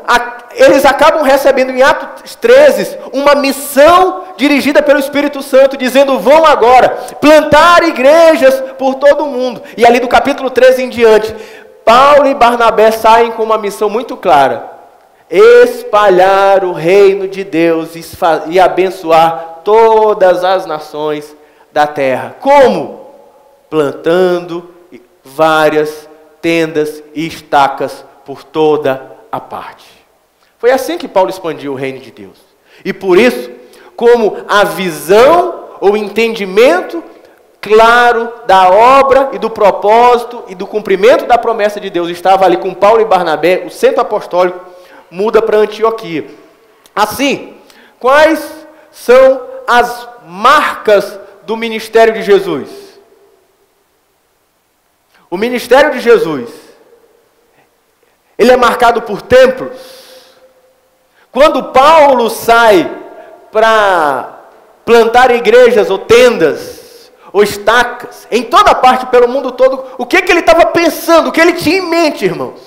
eles acabam recebendo em Atos 13 uma missão dirigida pelo Espírito Santo, dizendo: vão agora plantar igrejas por todo o mundo. E ali do capítulo 13 em diante, Paulo e Barnabé saem com uma missão muito clara: espalhar o reino de Deus e abençoar todas as nações da terra. Como? Plantando várias tendas e estacas por toda a parte. Foi assim que Paulo expandiu o reino de Deus. E por isso, como a visão ou entendimento claro da obra e do propósito e do cumprimento da promessa de Deus estava ali com Paulo e Barnabé, o centro apostólico muda para Antioquia. Assim, quais são as marcas do ministério de Jesus? O ministério de Jesus, ele é marcado por templos. Quando Paulo sai para plantar igrejas ou tendas ou estacas, em toda parte, pelo mundo todo, o que ele estava pensando, o que ele tinha em mente, irmãos?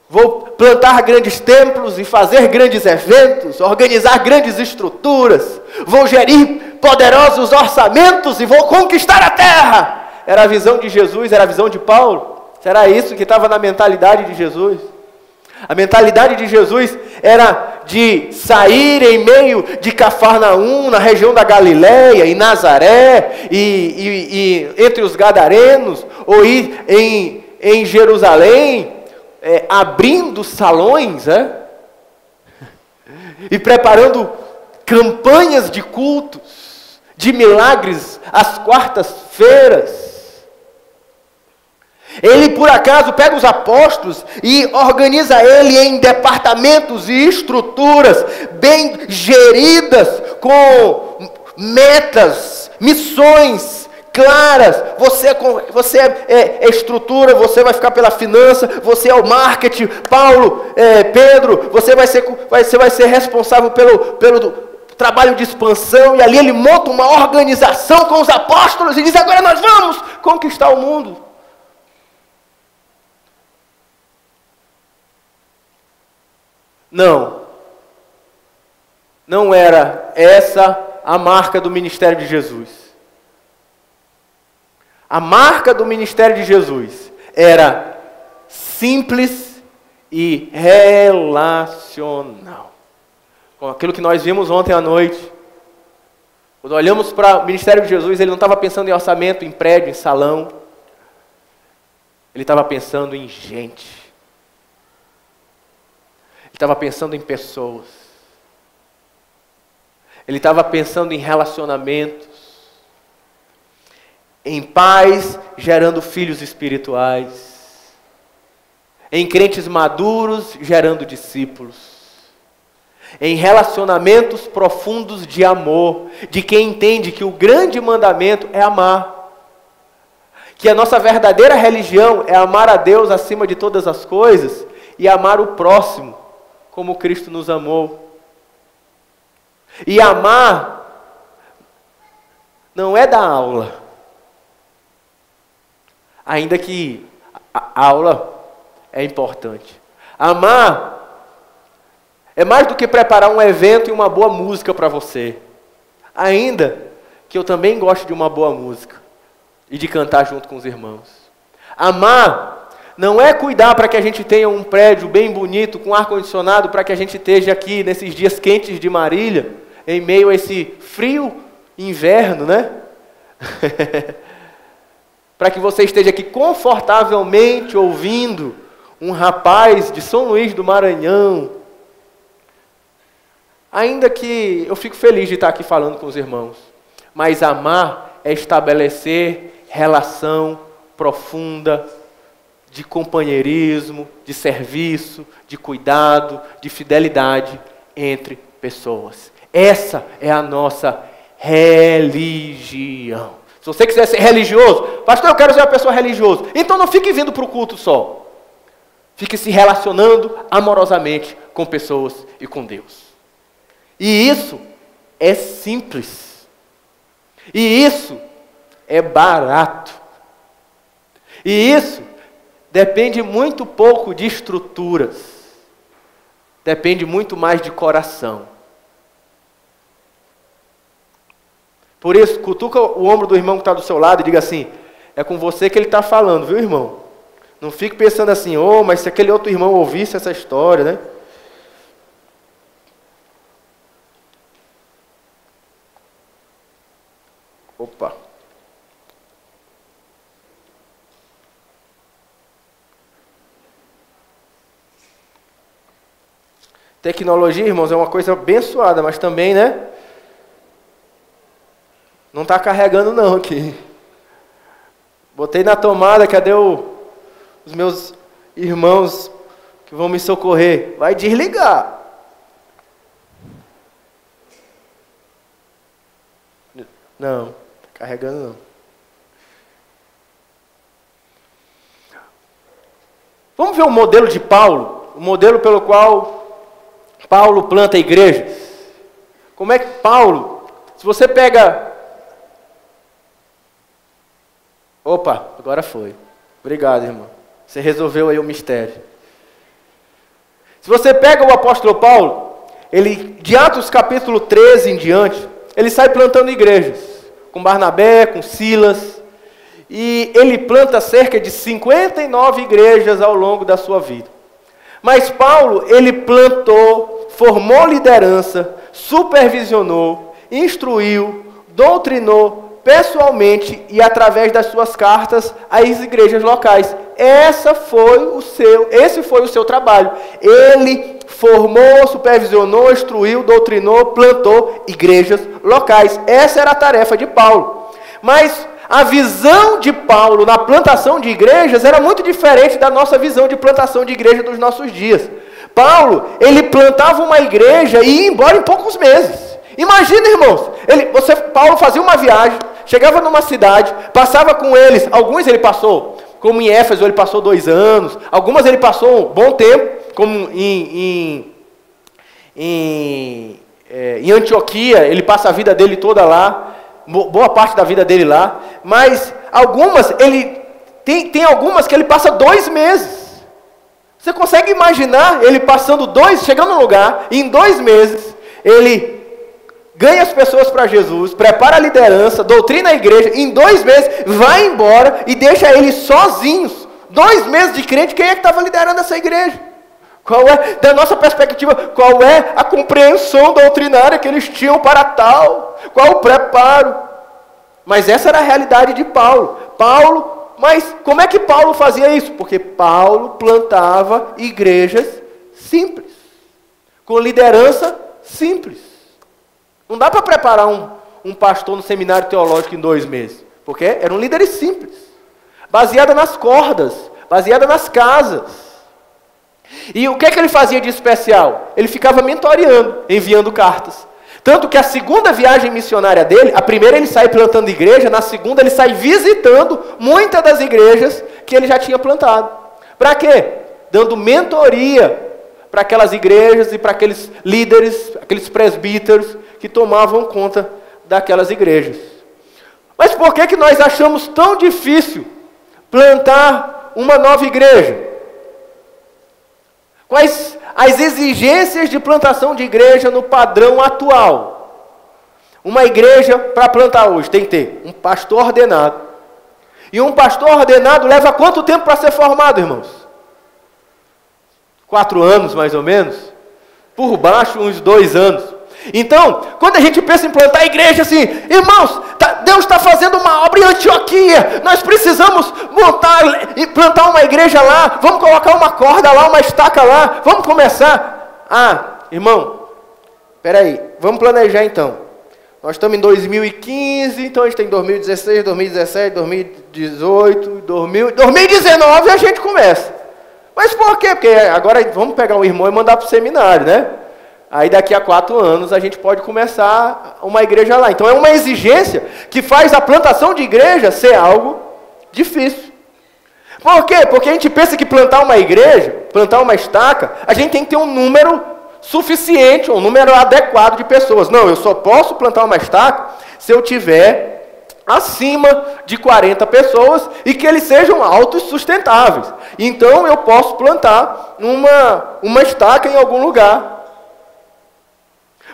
Vou plantar grandes templos e fazer grandes eventos, organizar grandes estruturas, vou gerir poderosos orçamentos e vou conquistar a terra. Era a visão de Jesus, era a visão de Paulo? Será isso que estava na mentalidade de Jesus? A mentalidade de Jesus era de sair em meio de Cafarnaum, na região da Galileia, em Nazaré, e entre os gadarenos, ou ir em Jerusalém, abrindo salões, e preparando campanhas de cultos, de milagres às quartas-feiras. Ele, por acaso, pega os apóstolos e organiza ele em departamentos e estruturas bem geridas, com metas, missões claras. Você é estrutura, você vai ficar pela finança, você é o marketing. Paulo, Pedro, você vai ser responsável pelo trabalho de expansão. E ali ele monta uma organização com os apóstolos e diz: agora nós vamos conquistar o mundo. Não era essa a marca do ministério de Jesus. A marca do ministério de Jesus era simples e relacional. Com aquilo que nós vimos ontem à noite. Quando olhamos para o ministério de Jesus, ele não estava pensando em orçamento, em prédio, em salão. Ele estava pensando em gente. Ele estava pensando em pessoas. Ele estava pensando em relacionamentos. Em pais gerando filhos espirituais. Em crentes maduros gerando discípulos. Em relacionamentos profundos de amor. De quem entende que o grande mandamento é amar. Que a nossa verdadeira religião é amar a Deus acima de todas as coisas e amar o próximo como Cristo nos amou. E amar não é da aula. Ainda que a aula é importante. Amar é mais do que preparar um evento e uma boa música para você. Ainda que eu também gosto de uma boa música e de cantar junto com os irmãos. Amar não é cuidar para que a gente tenha um prédio bem bonito, com ar-condicionado, para que a gente esteja aqui nesses dias quentes de Marília, em meio a esse frio inverno, né? Para que você esteja aqui confortavelmente ouvindo um rapaz de São Luís do Maranhão. Ainda que eu fico feliz de estar aqui falando com os irmãos, mas amar é estabelecer relação profunda de companheirismo, de serviço, de cuidado, de fidelidade entre pessoas. Essa é a nossa religião. Se você quiser ser religioso, pastor, eu quero ser uma pessoa religiosa, então não fique vindo para o culto só. Fique se relacionando amorosamente com pessoas e com Deus. E isso é simples. E isso é barato. E isso depende muito pouco de estruturas. Depende muito mais de coração. Por isso, cutuca o ombro do irmão que está do seu lado e diga assim: é com você que ele está falando, viu, irmão? Não fique pensando assim, mas se aquele outro irmão ouvisse essa história, né? Opa. Tecnologia, irmãos, é uma coisa abençoada, mas também, né? Não está carregando não aqui. Botei na tomada, cadê os meus irmãos que vão me socorrer? Vai desligar. Não, carregando não. Vamos ver o modelo de Paulo, o modelo pelo qual Paulo planta igrejas. Como é que Paulo, se você pega... Opa, agora foi. Obrigado, irmão. Você resolveu aí o mistério. Se você pega o apóstolo Paulo, ele, de Atos capítulo 13 em diante, ele sai plantando igrejas, com Barnabé, com Silas, e ele planta cerca de 59 igrejas ao longo da sua vida. Mas Paulo, ele plantou, formou liderança, supervisionou, instruiu, doutrinou pessoalmente e através das suas cartas às igrejas locais. Esse foi o seu trabalho. Ele formou, supervisionou, instruiu, doutrinou, plantou igrejas locais. Essa era a tarefa de Paulo. Mas a visão de Paulo na plantação de igrejas era muito diferente da nossa visão de plantação de igreja dos nossos dias. Paulo, ele plantava uma igreja e ia embora em poucos meses. Imagina, irmãos, Paulo fazia uma viagem, chegava numa cidade, passava com eles, alguns ele passou, como em Éfeso ele passou 2 anos, algumas ele passou um bom tempo, como em Antioquia, ele passa a vida dele toda lá, boa parte da vida dele lá, mas algumas, tem algumas que ele passa 2 meses. Você consegue imaginar ele passando chegando no lugar, e em 2 meses, ele ganha as pessoas para Jesus, prepara a liderança, doutrina a igreja, em 2 meses vai embora e deixa eles sozinhos. 2 meses de crente, quem é que estava liderando essa igreja? Qual é, da nossa perspectiva, qual é a compreensão doutrinária que eles tinham para tal? Qual o preparo? Mas essa era a realidade de Paulo. Mas como é que Paulo fazia isso? Porque Paulo plantava igrejas simples, com liderança simples. Não dá para preparar um pastor no seminário teológico em 2 meses, porque eram líderes simples, baseada nas cordas, baseada nas casas. E o que ele fazia de especial? Ele ficava mentoreando, enviando cartas. Tanto que a segunda viagem missionária dele, a primeira ele sai plantando igreja, na segunda ele sai visitando muitas das igrejas que ele já tinha plantado. Para quê? Dando mentoria para aquelas igrejas e para aqueles líderes, aqueles presbíteros que tomavam conta daquelas igrejas. por que nós achamos tão difícil plantar uma nova igreja? Quais as exigências de plantação de igreja no padrão atual? Uma igreja para plantar hoje tem que ter um pastor ordenado. E um pastor ordenado leva quanto tempo para ser formado, irmãos? 4 anos, mais ou menos. Por baixo, uns 2 anos. Então, quando a gente pensa em plantar a igreja assim, irmãos, Deus está fazendo uma obra em Antioquia, nós precisamos montar e plantar uma igreja lá, vamos colocar uma corda lá, uma estaca lá, vamos começar. Irmão, espera aí, vamos planejar então. Nós estamos em 2015, então a gente tem 2016, 2017, 2018, 2019 a gente começa. Mas por quê? Porque agora vamos pegar um irmão e mandar para o seminário, né? Aí daqui a 4 anos a gente pode começar uma igreja lá. Então é uma exigência que faz a plantação de igreja ser algo difícil. Por quê? Porque a gente pensa que plantar uma igreja, plantar uma estaca, a gente tem que ter um número suficiente, um número adequado de pessoas. Não, eu só posso plantar uma estaca se eu tiver acima de 40 pessoas e que eles sejam autossustentáveis. Então eu posso plantar uma estaca em algum lugar.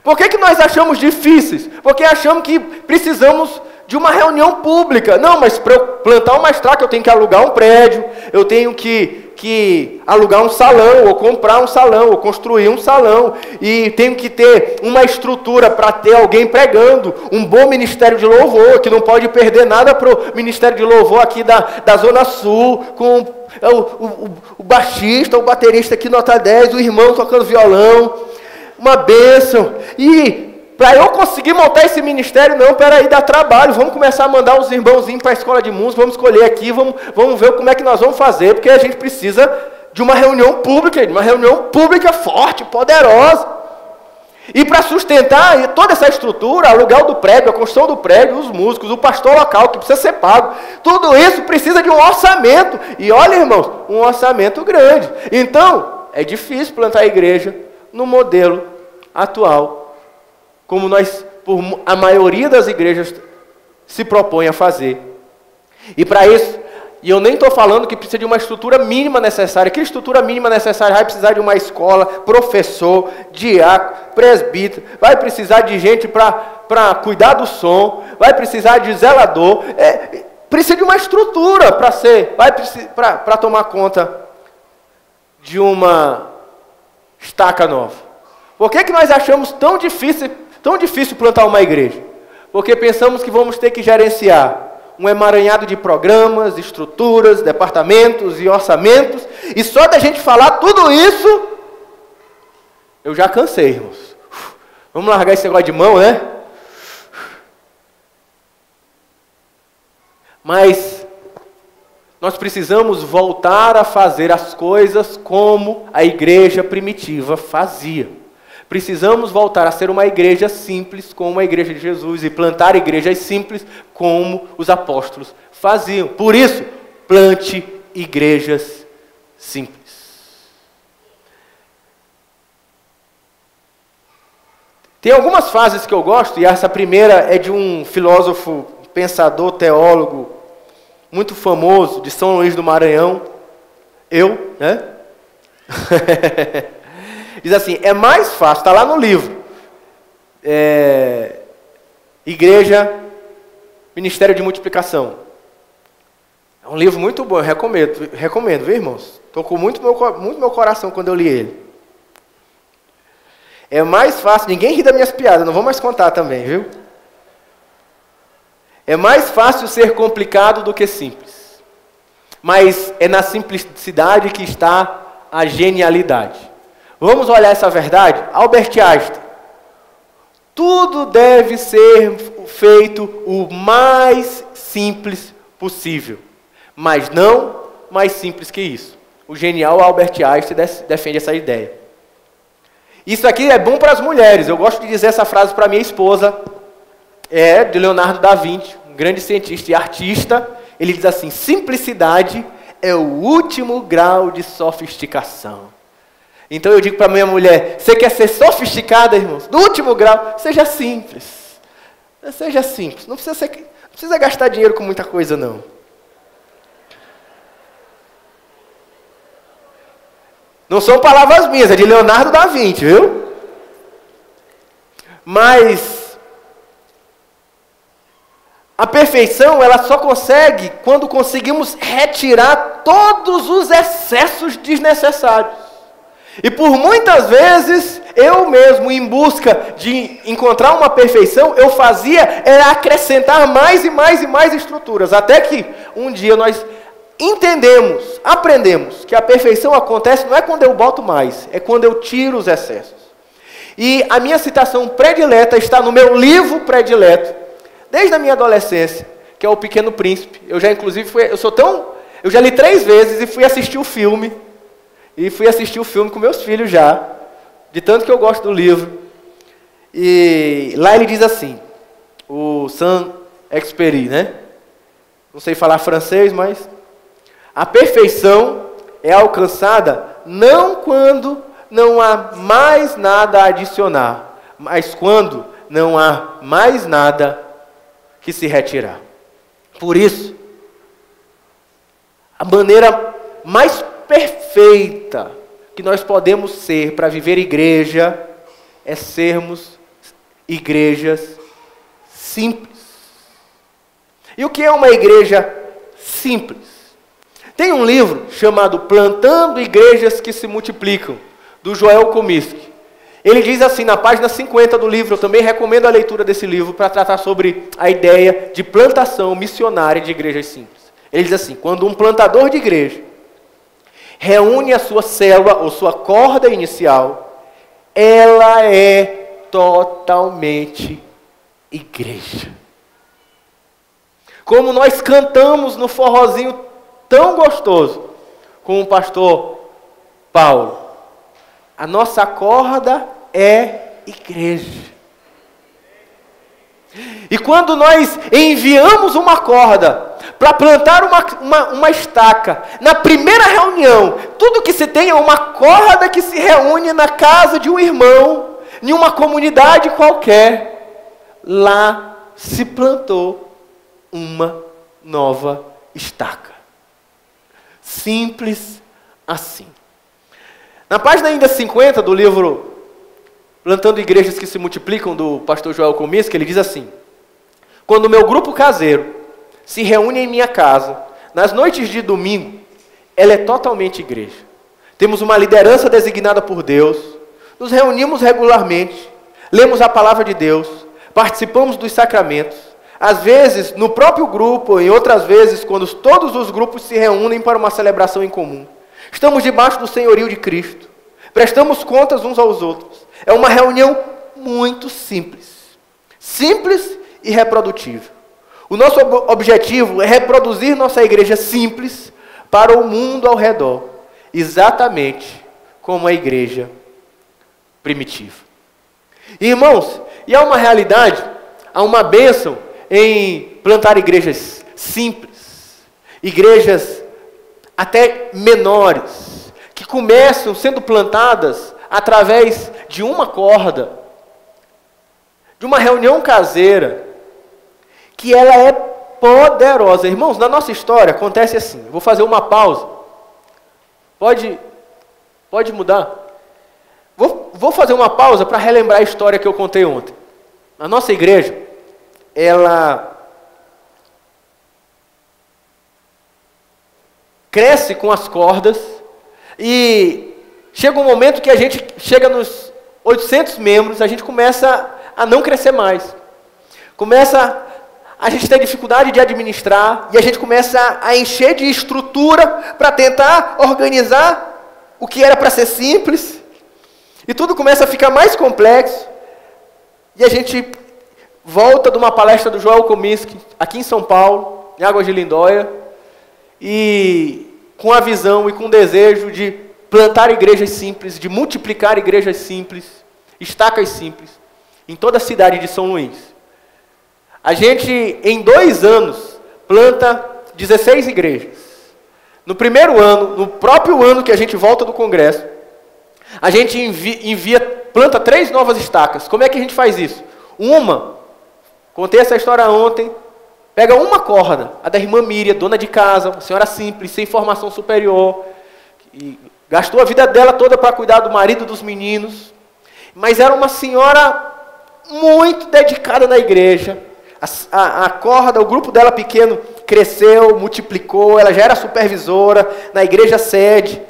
Por que nós achamos difíceis? Porque achamos que precisamos de uma reunião pública. Não, mas para eu plantar uma estaca eu tenho que alugar um prédio, eu tenho que alugar um salão, ou comprar um salão, ou construir um salão, e tenho que ter uma estrutura para ter alguém pregando, um bom ministério de louvor, que não pode perder nada para o ministério de louvor aqui da Zona Sul, com o baixista, o baterista aqui nota 10, o irmão tocando violão, uma bênção. E para eu conseguir montar esse ministério, não, peraí, dá trabalho, vamos começar a mandar os irmãozinhos para a escola de música, vamos escolher aqui, vamos ver como é que nós vamos fazer, porque a gente precisa de uma reunião pública forte, poderosa. E para sustentar toda essa estrutura, aluguel do prédio, a construção do prédio, os músicos, o pastor local que precisa ser pago, tudo isso precisa de um orçamento. E olha, irmãos, um orçamento grande. Então, é difícil plantar a igreja no modelo atual, como a maioria das igrejas se propõe a fazer. E para isso, e eu nem estou falando que precisa de uma estrutura mínima necessária. Que estrutura mínima necessária? Vai precisar de uma escola, professor, diácono, presbítero, vai precisar de gente para cuidar do som, vai precisar de zelador, precisa de uma estrutura para tomar conta de uma estaca nova. Por que nós achamos tão difícil plantar uma igreja? Porque pensamos que vamos ter que gerenciar um emaranhado de programas, estruturas, departamentos e orçamentos, e só da gente falar tudo isso, eu já cansei, irmãos. Vamos largar esse negócio de mão, né? Mas nós precisamos voltar a fazer as coisas como a igreja primitiva fazia. Precisamos voltar a ser uma igreja simples, como a igreja de Jesus, e plantar igrejas simples, como os apóstolos faziam. Por isso, plante igrejas simples. Tem algumas frases que eu gosto, e essa primeira é de um filósofo, pensador, teólogo, muito famoso, de São Luís do Maranhão, né? Diz assim, é mais fácil, está lá no livro, Igreja, Ministério de Multiplicação. É um livro muito bom, eu recomendo, viu, irmãos? Tocou muito meu coração quando eu li ele. É mais fácil, ninguém ri das minhas piadas, não vou mais contar também, viu? É mais fácil ser complicado do que simples. Mas é na simplicidade que está a genialidade. Vamos olhar essa verdade? Albert Einstein. Tudo deve ser feito o mais simples possível. Mas não mais simples que isso. O genial Albert Einstein defende essa ideia. Isso aqui é bom para as mulheres. Eu gosto de dizer essa frase para minha esposa. É de Leonardo da Vinci, um grande cientista e artista. Ele diz assim, simplicidade é o último grau de sofisticação. Então eu digo para minha mulher, você quer ser sofisticada, irmãos? Do último grau, seja simples. Seja simples. Não precisa gastar dinheiro com muita coisa, não. Não são palavras minhas, é de Leonardo da Vinci, viu? Mas a perfeição, ela só consegue quando conseguimos retirar todos os excessos desnecessários. E por muitas vezes, eu mesmo, em busca de encontrar uma perfeição, eu fazia era acrescentar mais e mais e mais estruturas. Até que um dia nós entendemos, aprendemos que a perfeição acontece não é quando eu boto mais, é quando eu tiro os excessos. E a minha citação predileta está no meu livro predileto, desde a minha adolescência, que é O Pequeno Príncipe. Eu já inclusive eu já li 3 vezes e fui assistir o filme. E fui assistir o filme com meus filhos já, de tanto que eu gosto do livro. E lá ele diz assim, o Saint-Exupéry, né? Não sei falar francês, mas a perfeição é alcançada não quando não há mais nada a adicionar, mas quando não há mais nada que se retirar. Por isso, a maneira mais perfeita que nós podemos ser para viver igreja é sermos igrejas simples. E o que é uma igreja simples? Tem um livro chamado Plantando Igrejas que se Multiplicam, do Joel Comiskey. Ele diz assim, na página 50 do livro, eu também recomendo a leitura desse livro para tratar sobre a ideia de plantação missionária de igrejas simples. Ele diz assim, quando um plantador de igreja reúne a sua célula ou sua corda inicial, ela é totalmente igreja. Como nós cantamos no forrozinho tão gostoso com o pastor Paulo, a nossa corda é igreja. E quando nós enviamos uma corda para plantar uma estaca, na primeira reunião, tudo que se tem é uma corda que se reúne na casa de um irmão, em uma comunidade qualquer, lá se plantou uma nova estaca. Simples assim. Na página ainda 50 do livro Plantando Igrejas que se Multiplicam, do pastor Joel Comiskey, ele diz assim, quando o meu grupo caseiro se reúne em minha casa, nas noites de domingo, ela é totalmente igreja. Temos uma liderança designada por Deus, nos reunimos regularmente, lemos a palavra de Deus, participamos dos sacramentos, às vezes no próprio grupo, em outras vezes quando todos os grupos se reúnem para uma celebração em comum. Estamos debaixo do senhorio de Cristo, prestamos contas uns aos outros. É uma reunião muito simples, simples e reprodutível. O nosso objetivo é reproduzir nossa igreja simples para o mundo ao redor, exatamente como a igreja primitiva. Irmãos, e há uma realidade, há uma bênção em plantar igrejas simples, igrejas até menores, que começam sendo plantadas através de uma corda, de uma reunião caseira, que ela é poderosa. Irmãos, na nossa história acontece assim, vou fazer uma pausa, pode mudar? Vou fazer uma pausa para relembrar a história que eu contei ontem. A nossa igreja, ela cresce com as cordas e chega um momento que a gente chega nos 800 membros, a gente começa a não crescer mais. A gente tem dificuldade de administrar e a gente começa a encher de estrutura para tentar organizar o que era para ser simples. E tudo começa a ficar mais complexo. E a gente volta de uma palestra do Joel Comiskey, aqui em São Paulo, em Águas de Lindóia, e com a visão e com o desejo de plantar igrejas simples, de multiplicar igrejas simples, estacas simples, em toda a cidade de São Luís. A gente, em 2 anos, planta 16 igrejas. No primeiro ano, no próprio ano que a gente volta do congresso, a gente planta 3 novas estacas. Como é que a gente faz isso? Contei essa história ontem, pega uma corda, a da irmã Miriam, dona de casa, uma senhora simples, sem formação superior, e gastou a vida dela toda para cuidar do marido dos meninos, mas era uma senhora muito dedicada na igreja. A corda, o grupo dela pequeno cresceu, multiplicou, ela já era supervisora na igreja sede,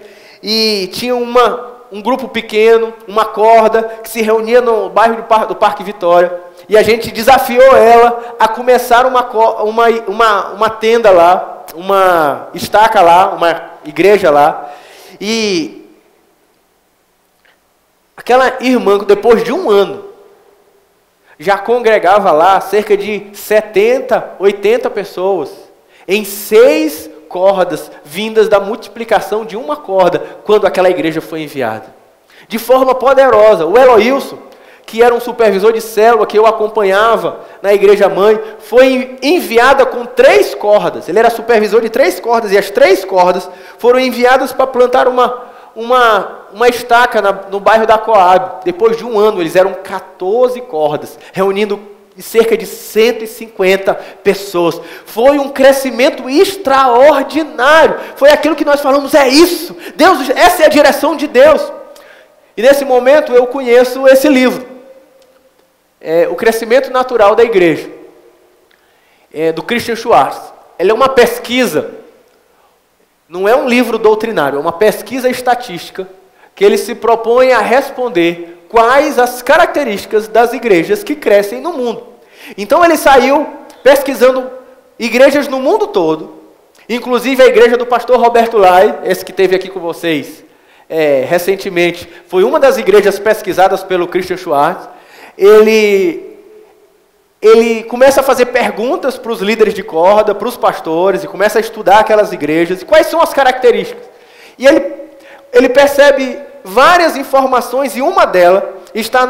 e tinha um grupo pequeno, uma corda, que se reunia no bairro do Parque Vitória, e a gente desafiou ela a começar uma tenda lá, uma estaca lá, uma igreja lá, e aquela irmã, depois de um ano, já congregava lá cerca de 70, 80 pessoas, em 6 cordas, vindas da multiplicação de uma corda, quando aquela igreja foi enviada. De forma poderosa. O Eloilson, que era um supervisor de célula, que eu acompanhava na igreja mãe, foi enviada com 3 cordas. Ele era supervisor de 3 cordas, e as 3 cordas foram enviadas para plantar uma estaca no bairro da Coab. Depois de um ano, eles eram 14 cordas, reunindo cerca de 150 pessoas. Foi um crescimento extraordinário. Foi aquilo que nós falamos, é isso. Deus, essa é a direção de Deus. E nesse momento eu conheço esse livro, O Crescimento Natural da Igreja, do Christian Schwartz. Ele é uma pesquisa, não é um livro doutrinário, é uma pesquisa estatística, que ele se propõe a responder quais as características das igrejas que crescem no mundo. Então ele saiu pesquisando igrejas no mundo todo, inclusive a igreja do pastor Roberto Lai, esse que esteve aqui com vocês recentemente, foi uma das igrejas pesquisadas pelo Christian Schwartz. Ele começa a fazer perguntas para os líderes de corda, para os pastores, e começa a estudar aquelas igrejas, e quais são as características. E ele percebe várias informações, e uma delas está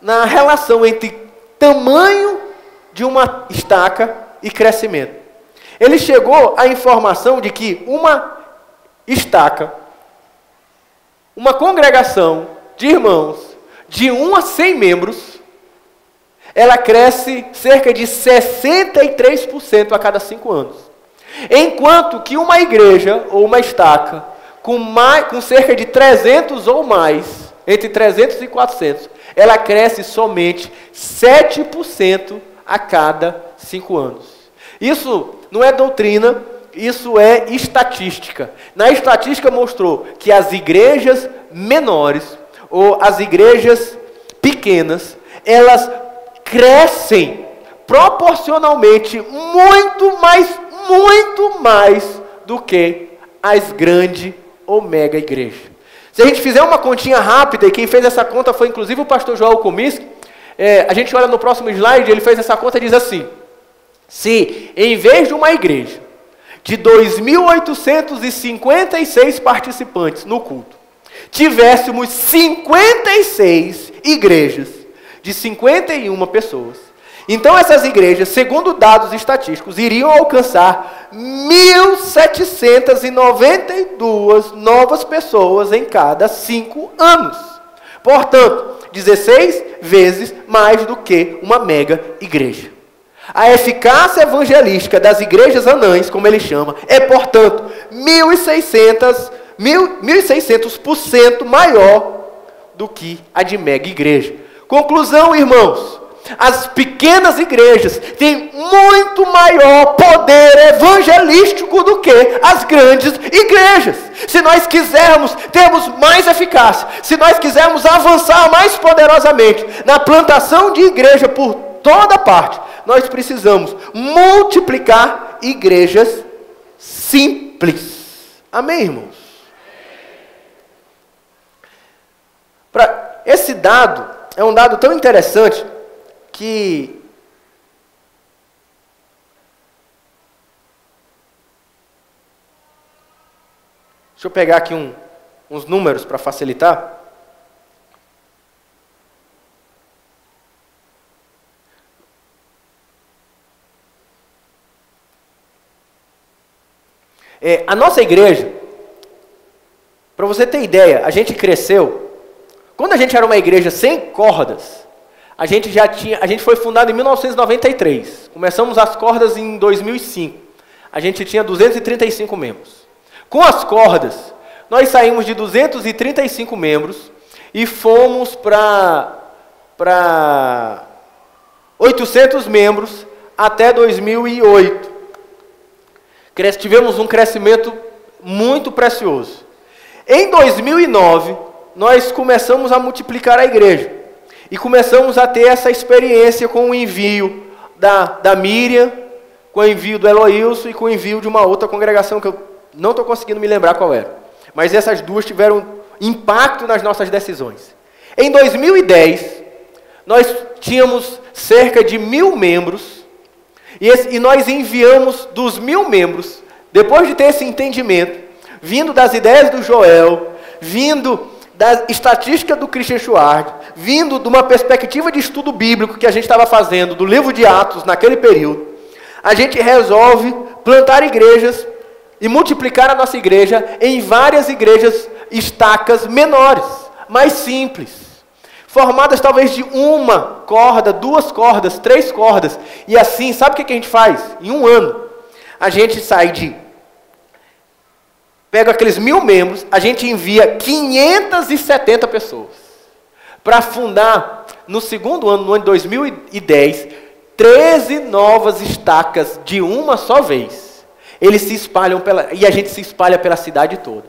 na relação entre tamanho de uma estaca e crescimento. Ele chegou à informação de que uma estaca, uma congregação de irmãos, de 1 a 100 membros, ela cresce cerca de 63% a cada 5 anos. Enquanto que uma igreja ou uma estaca com cerca de 300 ou mais, entre 300 e 400, ela cresce somente 7% a cada 5 anos. Isso não é doutrina, isso é estatística. Na estatística mostrou que as igrejas menores, ou as igrejas pequenas, elas crescem proporcionalmente muito mais do que as grandes ou mega igrejas. Se a gente fizer uma continha rápida, e quem fez essa conta foi inclusive o pastor Joel Comiskey, a gente olha no próximo slide, ele fez essa conta e diz assim: se em vez de uma igreja de 2.856 participantes no culto, tivéssemos 56 igrejas de 51 pessoas, então essas igrejas, segundo dados estatísticos, iriam alcançar 1.792 novas pessoas em cada 5 anos. Portanto, 16 vezes mais do que uma mega igreja. A eficácia evangelística das igrejas anãs, como ele chama, é, portanto, 1.600% maior do que a de mega igreja. Conclusão, irmãos: as pequenas igrejas têm muito maior poder evangelístico do que as grandes igrejas. Se nós quisermos termos mais eficácia, se nós quisermos avançar mais poderosamente na plantação de igreja por toda parte, nós precisamos multiplicar igrejas simples. Amém, irmãos? Esse dado é um dado tão interessante que deixa eu pegar aqui uns números para facilitar. A nossa igreja, para você ter ideia, a gente cresceu. Quando a gente era uma igreja sem cordas, A gente foi fundado em 1993. Começamos as cordas em 2005. A gente tinha 235 membros. Com as cordas, nós saímos de 235 membros e fomos para 800 membros até 2008. Tivemos um crescimento muito precioso. Em 2009, nós começamos a multiplicar a igreja. E começamos a ter essa experiência com o envio da Miriam, com o envio do Eloilson e com o envio de uma outra congregação que eu não estou conseguindo me lembrar qual era. Mas essas duas tiveram impacto nas nossas decisões. Em 2010, nós tínhamos cerca de 1.000 membros e nós enviamos dos 1.000 membros, depois de ter esse entendimento, vindo das ideias do Joel, vindo da estatística do Christian Schwartz, vindo de uma perspectiva de estudo bíblico que a gente estava fazendo, do livro de Atos, naquele período, a gente resolve plantar igrejas e multiplicar a nossa igreja em várias igrejas estacas menores, mais simples, formadas talvez de uma corda, 2 cordas, 3 cordas, e assim, sabe o que a gente faz? Em um ano, a gente pega aqueles 1.000 membros, a gente envia 570 pessoas para fundar, no segundo ano, no ano de 2010, 13 novas estacas de uma só vez. Eles se espalham e a gente se espalha pela cidade toda.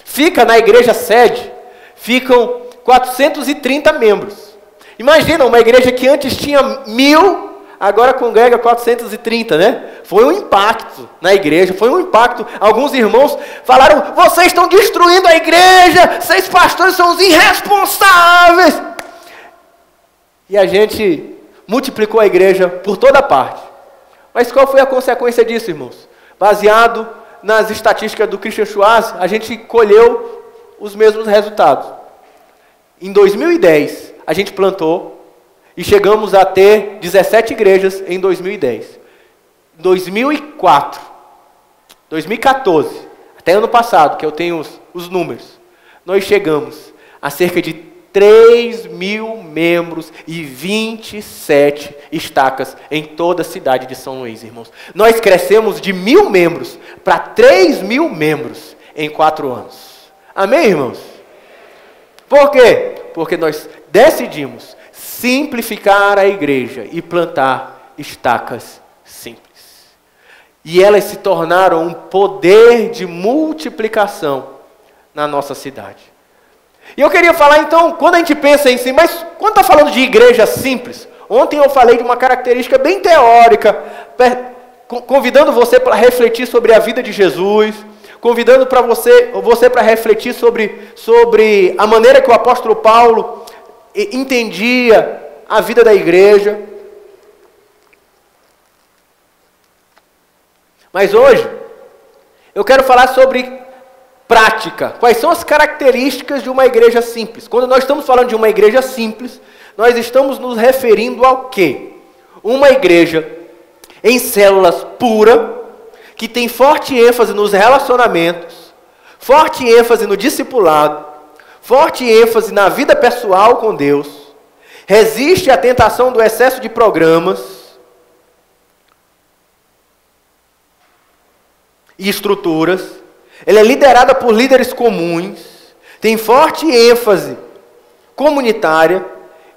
Fica na igreja sede, ficam 430 membros. Imagina, uma igreja que antes tinha 1.000, agora congrega 430, né? Foi um impacto na igreja, foi um impacto. Alguns irmãos falaram, vocês estão destruindo a igreja, vocês pastores são os irresponsáveis. E a gente multiplicou a igreja por toda parte. Mas qual foi a consequência disso, irmãos? Baseado nas estatísticas do Christian Schwartz, a gente colheu os mesmos resultados. Em 2010, a gente plantou e chegamos a ter 17 igrejas em 2010. Em 2014, até ano passado, que eu tenho os números, nós chegamos a cerca de 3.000 membros e 27 estacas em toda a cidade de São Luís, irmãos. Nós crescemos de 1.000 membros para 3.000 membros em 4 anos. Amém, irmãos? Por quê? Porque nós decidimos simplificar a igreja e plantar estacas simples. E elas se tornaram um poder de multiplicação na nossa cidade. E eu queria falar então, quando a gente pensa em si, mas quando está falando de igreja simples, ontem eu falei de uma característica bem teórica, convidando você para refletir sobre a vida de Jesus, convidando para você para refletir sobre a maneira que o apóstolo Paulo entendia a vida da igreja. Mas hoje, eu quero falar sobre prática. Quais são as características de uma igreja simples? Quando nós estamos falando de uma igreja simples, nós estamos nos referindo ao quê? Uma igreja em células pura, que tem forte ênfase nos relacionamentos, forte ênfase no discipulado, forte ênfase na vida pessoal com Deus, resiste à tentação do excesso de programas e estruturas. Ela é liderada por líderes comuns, tem forte ênfase comunitária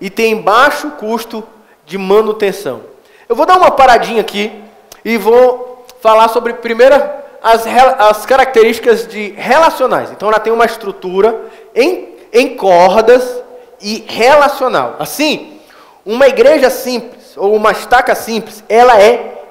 e tem baixo custo de manutenção. Eu vou dar uma paradinha aqui e vou falar sobre, primeiro, as características relacionais. Então, ela tem uma estrutura em cordas e relacional. Assim, uma igreja simples, ou uma estaca simples, ela é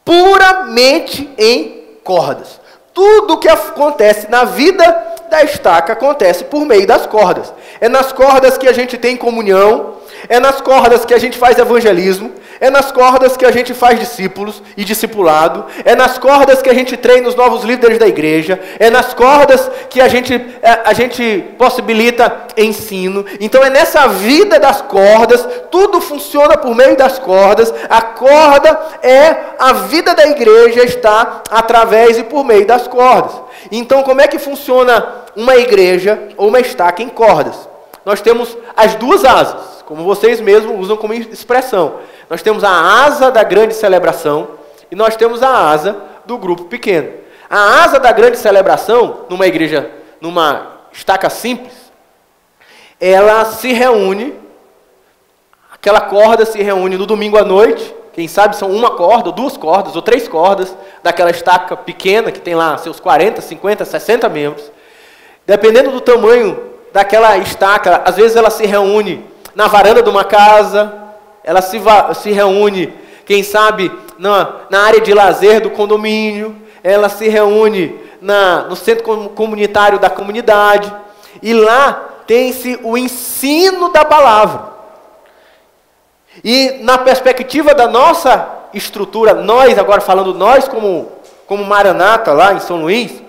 puramente em cordas. Tudo o que acontece na vida da estaca acontece por meio das cordas. É nas cordas que a gente tem comunhão, é nas cordas que a gente faz evangelismo, é nas cordas que a gente faz discípulos e discipulado, é nas cordas que a gente treina os novos líderes da igreja, é nas cordas que a gente possibilita ensino. Então é nessa vida das cordas, tudo funciona por meio das cordas. A corda a vida da igreja está através e por meio das cordas. Então como é que funciona uma igreja ou uma estaca em cordas? Nós temos as duas asas. como vocês mesmos usam como expressão. Nós temos a asa da grande celebração e nós temos a asa do grupo pequeno. A asa da grande celebração, numa igreja, numa estaca simples, ela se reúne, aquela corda se reúne no domingo à noite, quem sabe são uma corda, ou 2 cordas, ou 3 cordas, daquela estaca pequena, que tem lá seus 40, 50, 60 membros. Dependendo do tamanho daquela estaca, às vezes ela se reúne na varanda de uma casa, ela se reúne, quem sabe, na área de lazer do condomínio, ela se reúne no centro comunitário da comunidade, e lá tem-se o ensino da palavra. E na perspectiva da nossa estrutura, nós, agora falando nós como Maranata lá em São Luís,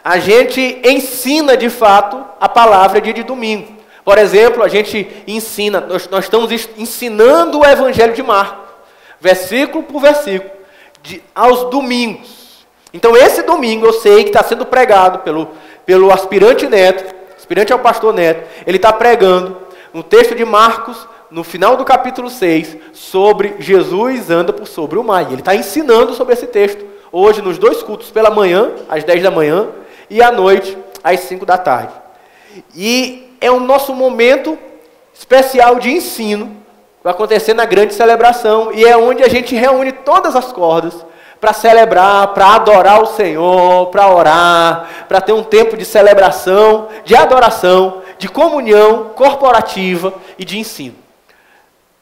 a gente ensina de fato a palavra dia de domingo. Por exemplo, a gente ensina, nós estamos ensinando o Evangelho de Marcos, versículo por versículo, aos domingos. Então esse domingo eu sei que está sendo pregado pelo aspirante Neto, aspirante ao pastor Neto, ele está pregando no texto de Marcos, no final do capítulo 6, sobre Jesus anda por sobre o mar. E ele está ensinando sobre esse texto, hoje nos 2 cultos, pela manhã, às 10 da manhã, e à noite, às 5 da tarde. E é o nosso momento especial de ensino, vai acontecer na grande celebração, e é onde a gente reúne todas as cordas, para celebrar, para adorar o Senhor, para orar, para ter um tempo de celebração, de adoração, de comunhão corporativa e de ensino.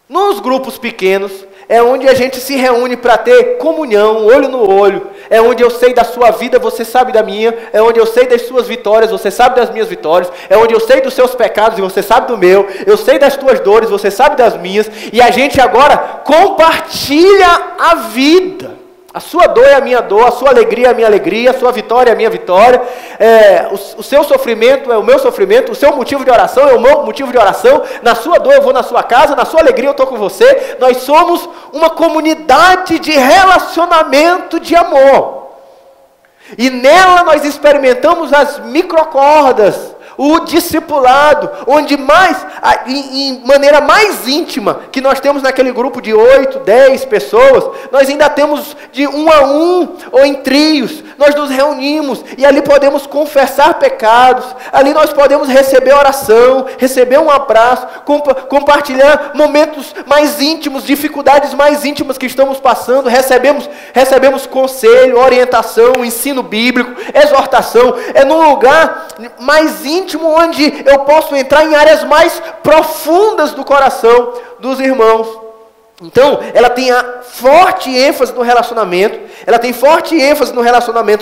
Nos grupos pequenos, é onde a gente se reúne para ter comunhão, olho no olho, é onde eu sei da sua vida, você sabe da minha, é onde eu sei das suas vitórias, você sabe das minhas vitórias, é onde eu sei dos seus pecados e você sabe do meu, eu sei das tuas dores, você sabe das minhas, e a gente agora compartilha a vida. A sua dor é a minha dor, a sua alegria é a minha alegria, a sua vitória é a minha vitória, o seu sofrimento é o meu sofrimento, o seu motivo de oração é o meu motivo de oração, na sua dor eu vou na sua casa, na sua alegria eu estou com você. Nós somos uma comunidade de relacionamento de amor. E nela nós experimentamos as microcordas, o discipulado, onde em maneira mais íntima, que nós temos naquele grupo de 8, 10 pessoas, nós ainda temos de 1 a 1, ou em trios, nós nos reunimos, e ali podemos confessar pecados, ali nós podemos receber oração, receber um abraço, compartilhar momentos mais íntimos, dificuldades mais íntimas que estamos passando, recebemos conselho, orientação, ensino bíblico, exortação, é num lugar mais íntimo, onde eu posso entrar em áreas mais profundas do coração dos irmãos. Então, ela tem a forte ênfase no relacionamento,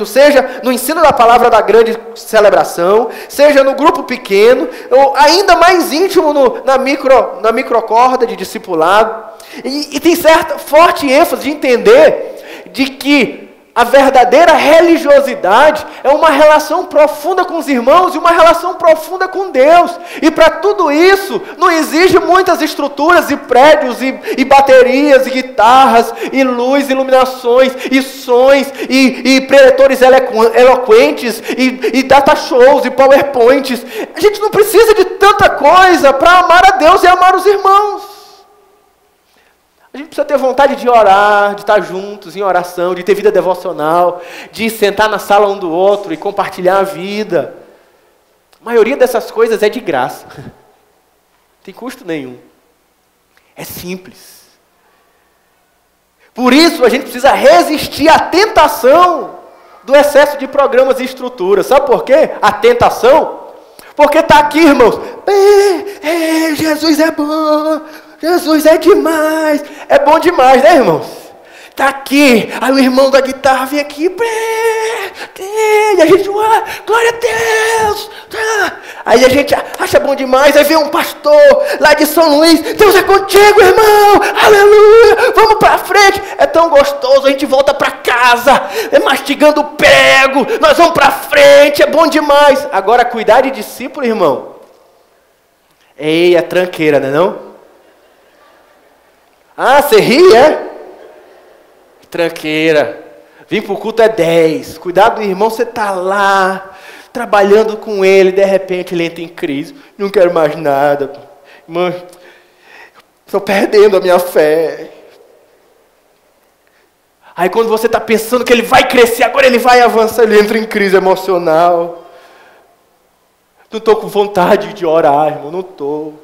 seja no ensino da palavra da grande celebração, seja no grupo pequeno, ou ainda mais íntimo na microcorda de discipulado, e tem forte ênfase de entender de que a verdadeira religiosidade é uma relação profunda com os irmãos e uma relação profunda com Deus. E para tudo isso, não exige muitas estruturas e prédios e baterias e guitarras e luz, iluminações e sons e preletores eloquentes e data shows e powerpoints. A gente não precisa de tanta coisa para amar a Deus e amar os irmãos. A gente precisa ter vontade de orar, de estar juntos em oração, de ter vida devocional, de sentar na sala um do outro e compartilhar a vida. A maioria dessas coisas é de graça. Não tem custo nenhum. É simples. Por isso a gente precisa resistir à tentação do excesso de programas e estruturas. Sabe por quê? A tentação? Porque está aqui, irmãos. Jesus é bom. Jesus é demais, é bom demais, né, irmãos? Tá aqui, aí o irmão da guitarra vem aqui, e a gente, glória a Deus, aí a gente acha bom demais, aí vem um pastor lá de São Luís, Deus é contigo, irmão, aleluia, vamos pra frente, é tão gostoso, a gente volta pra casa, mastigando o prego, nós vamos pra frente, é bom demais. Agora, cuidar de discípulo, irmão, é tranqueira, né não? Ah, você ri, é? Tranqueira. Vim para o culto é 10. Cuidado do irmão, você está lá, trabalhando com ele, de repente ele entra em crise. Não quero mais nada. Irmão, Estou perdendo a minha fé. Aí quando você está pensando que ele vai crescer, agora ele vai avançar, ele entra em crise emocional. Não estou com vontade de orar, irmão, não estou.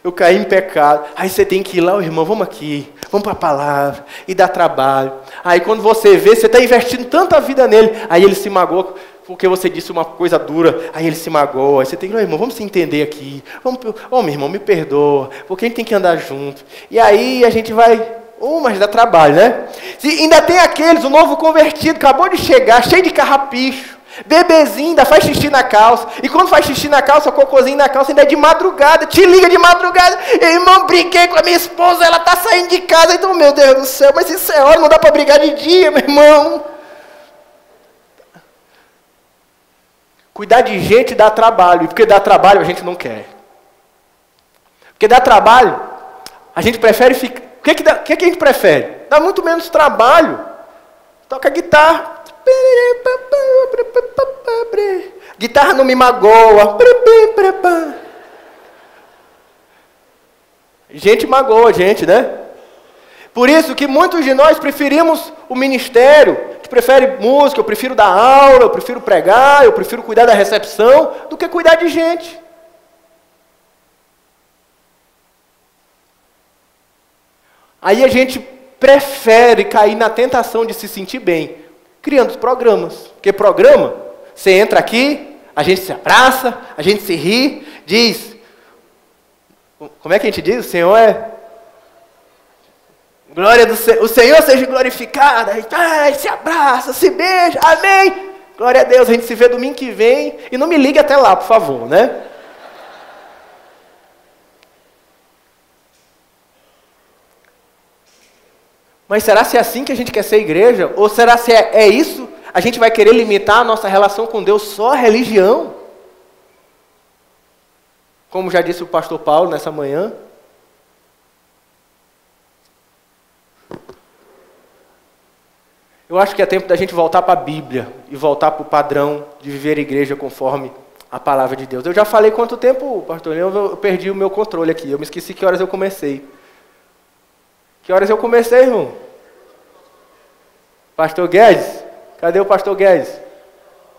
Eu caí em pecado. Aí você tem que ir lá, irmão, vamos aqui, vamos para a palavra, e dá trabalho. Aí quando você vê, você está investindo tanta vida nele, aí ele se magoa, porque você disse uma coisa dura, aí ele se magoa. Aí você tem que ir, irmão, vamos se entender aqui. Meu irmão, me perdoa, porque a gente tem que andar junto. E aí a gente vai... mas dá trabalho, né? Ainda tem aqueles, o novo convertido, acabou de chegar, cheio de carrapicho, bebezinho, ainda faz xixi na calça. E quando faz xixi na calça, cocôzinho na calça, ainda é de madrugada, te liga de madrugada. Irmão, briguei com a minha esposa, ela está saindo de casa. Então, meu Deus do céu, mas isso é hora, não dá para brigar de dia, meu irmão. Cuidar de gente dá trabalho, e porque dá trabalho a gente não quer. Porque dá trabalho, a gente prefere ficar... O que a gente prefere? Dá muito menos trabalho. Toca guitarra. Guitarra não me magoa. Gente magoa a gente, né? Por isso que muitos de nós preferimos o ministério. A gente prefere música, eu prefiro dar aula, eu prefiro pregar, eu prefiro cuidar da recepção, do que cuidar de gente. Aí a gente prefere cair na tentação de se sentir bem, criando programas. Porque programa, você entra aqui, a gente se abraça, a gente se ri, diz... Como é que a gente diz? O Senhor é... Glória do Senhor, o Senhor seja glorificado, aí se abraça, se beija, amém. Glória a Deus, a gente se vê domingo que vem, e não me ligue até lá, por favor, né? Mas será se é assim que a gente quer ser igreja? Ou será se é isso? A gente vai querer limitar a nossa relação com Deus só à religião? Como já disse o pastor Paulo nessa manhã. Eu acho que é tempo da gente voltar para a Bíblia e voltar para o padrão de viver a igreja conforme a palavra de Deus. Eu já falei quanto tempo, pastor Leão, eu perdi o meu controle aqui. Eu me esqueci que horas eu comecei. Que horas eu comecei, irmão? Pastor Guedes? Cadê o pastor Guedes?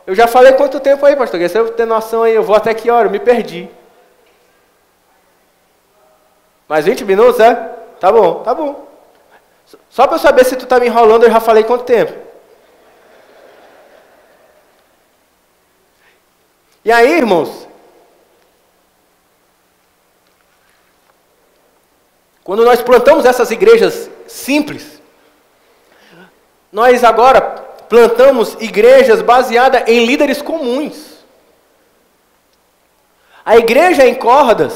Eu já falei quanto tempo aí, pastor Guedes? Se eu ter noção aí, eu vou até que hora? Eu me perdi. Mais 20 minutos, é? Tá bom, tá bom. Só para eu saber se tu tá me enrolando, eu já falei quanto tempo. E aí, irmãos? Quando nós plantamos essas igrejas simples, nós agora plantamos igrejas baseadas em líderes comuns. A igreja em cordas,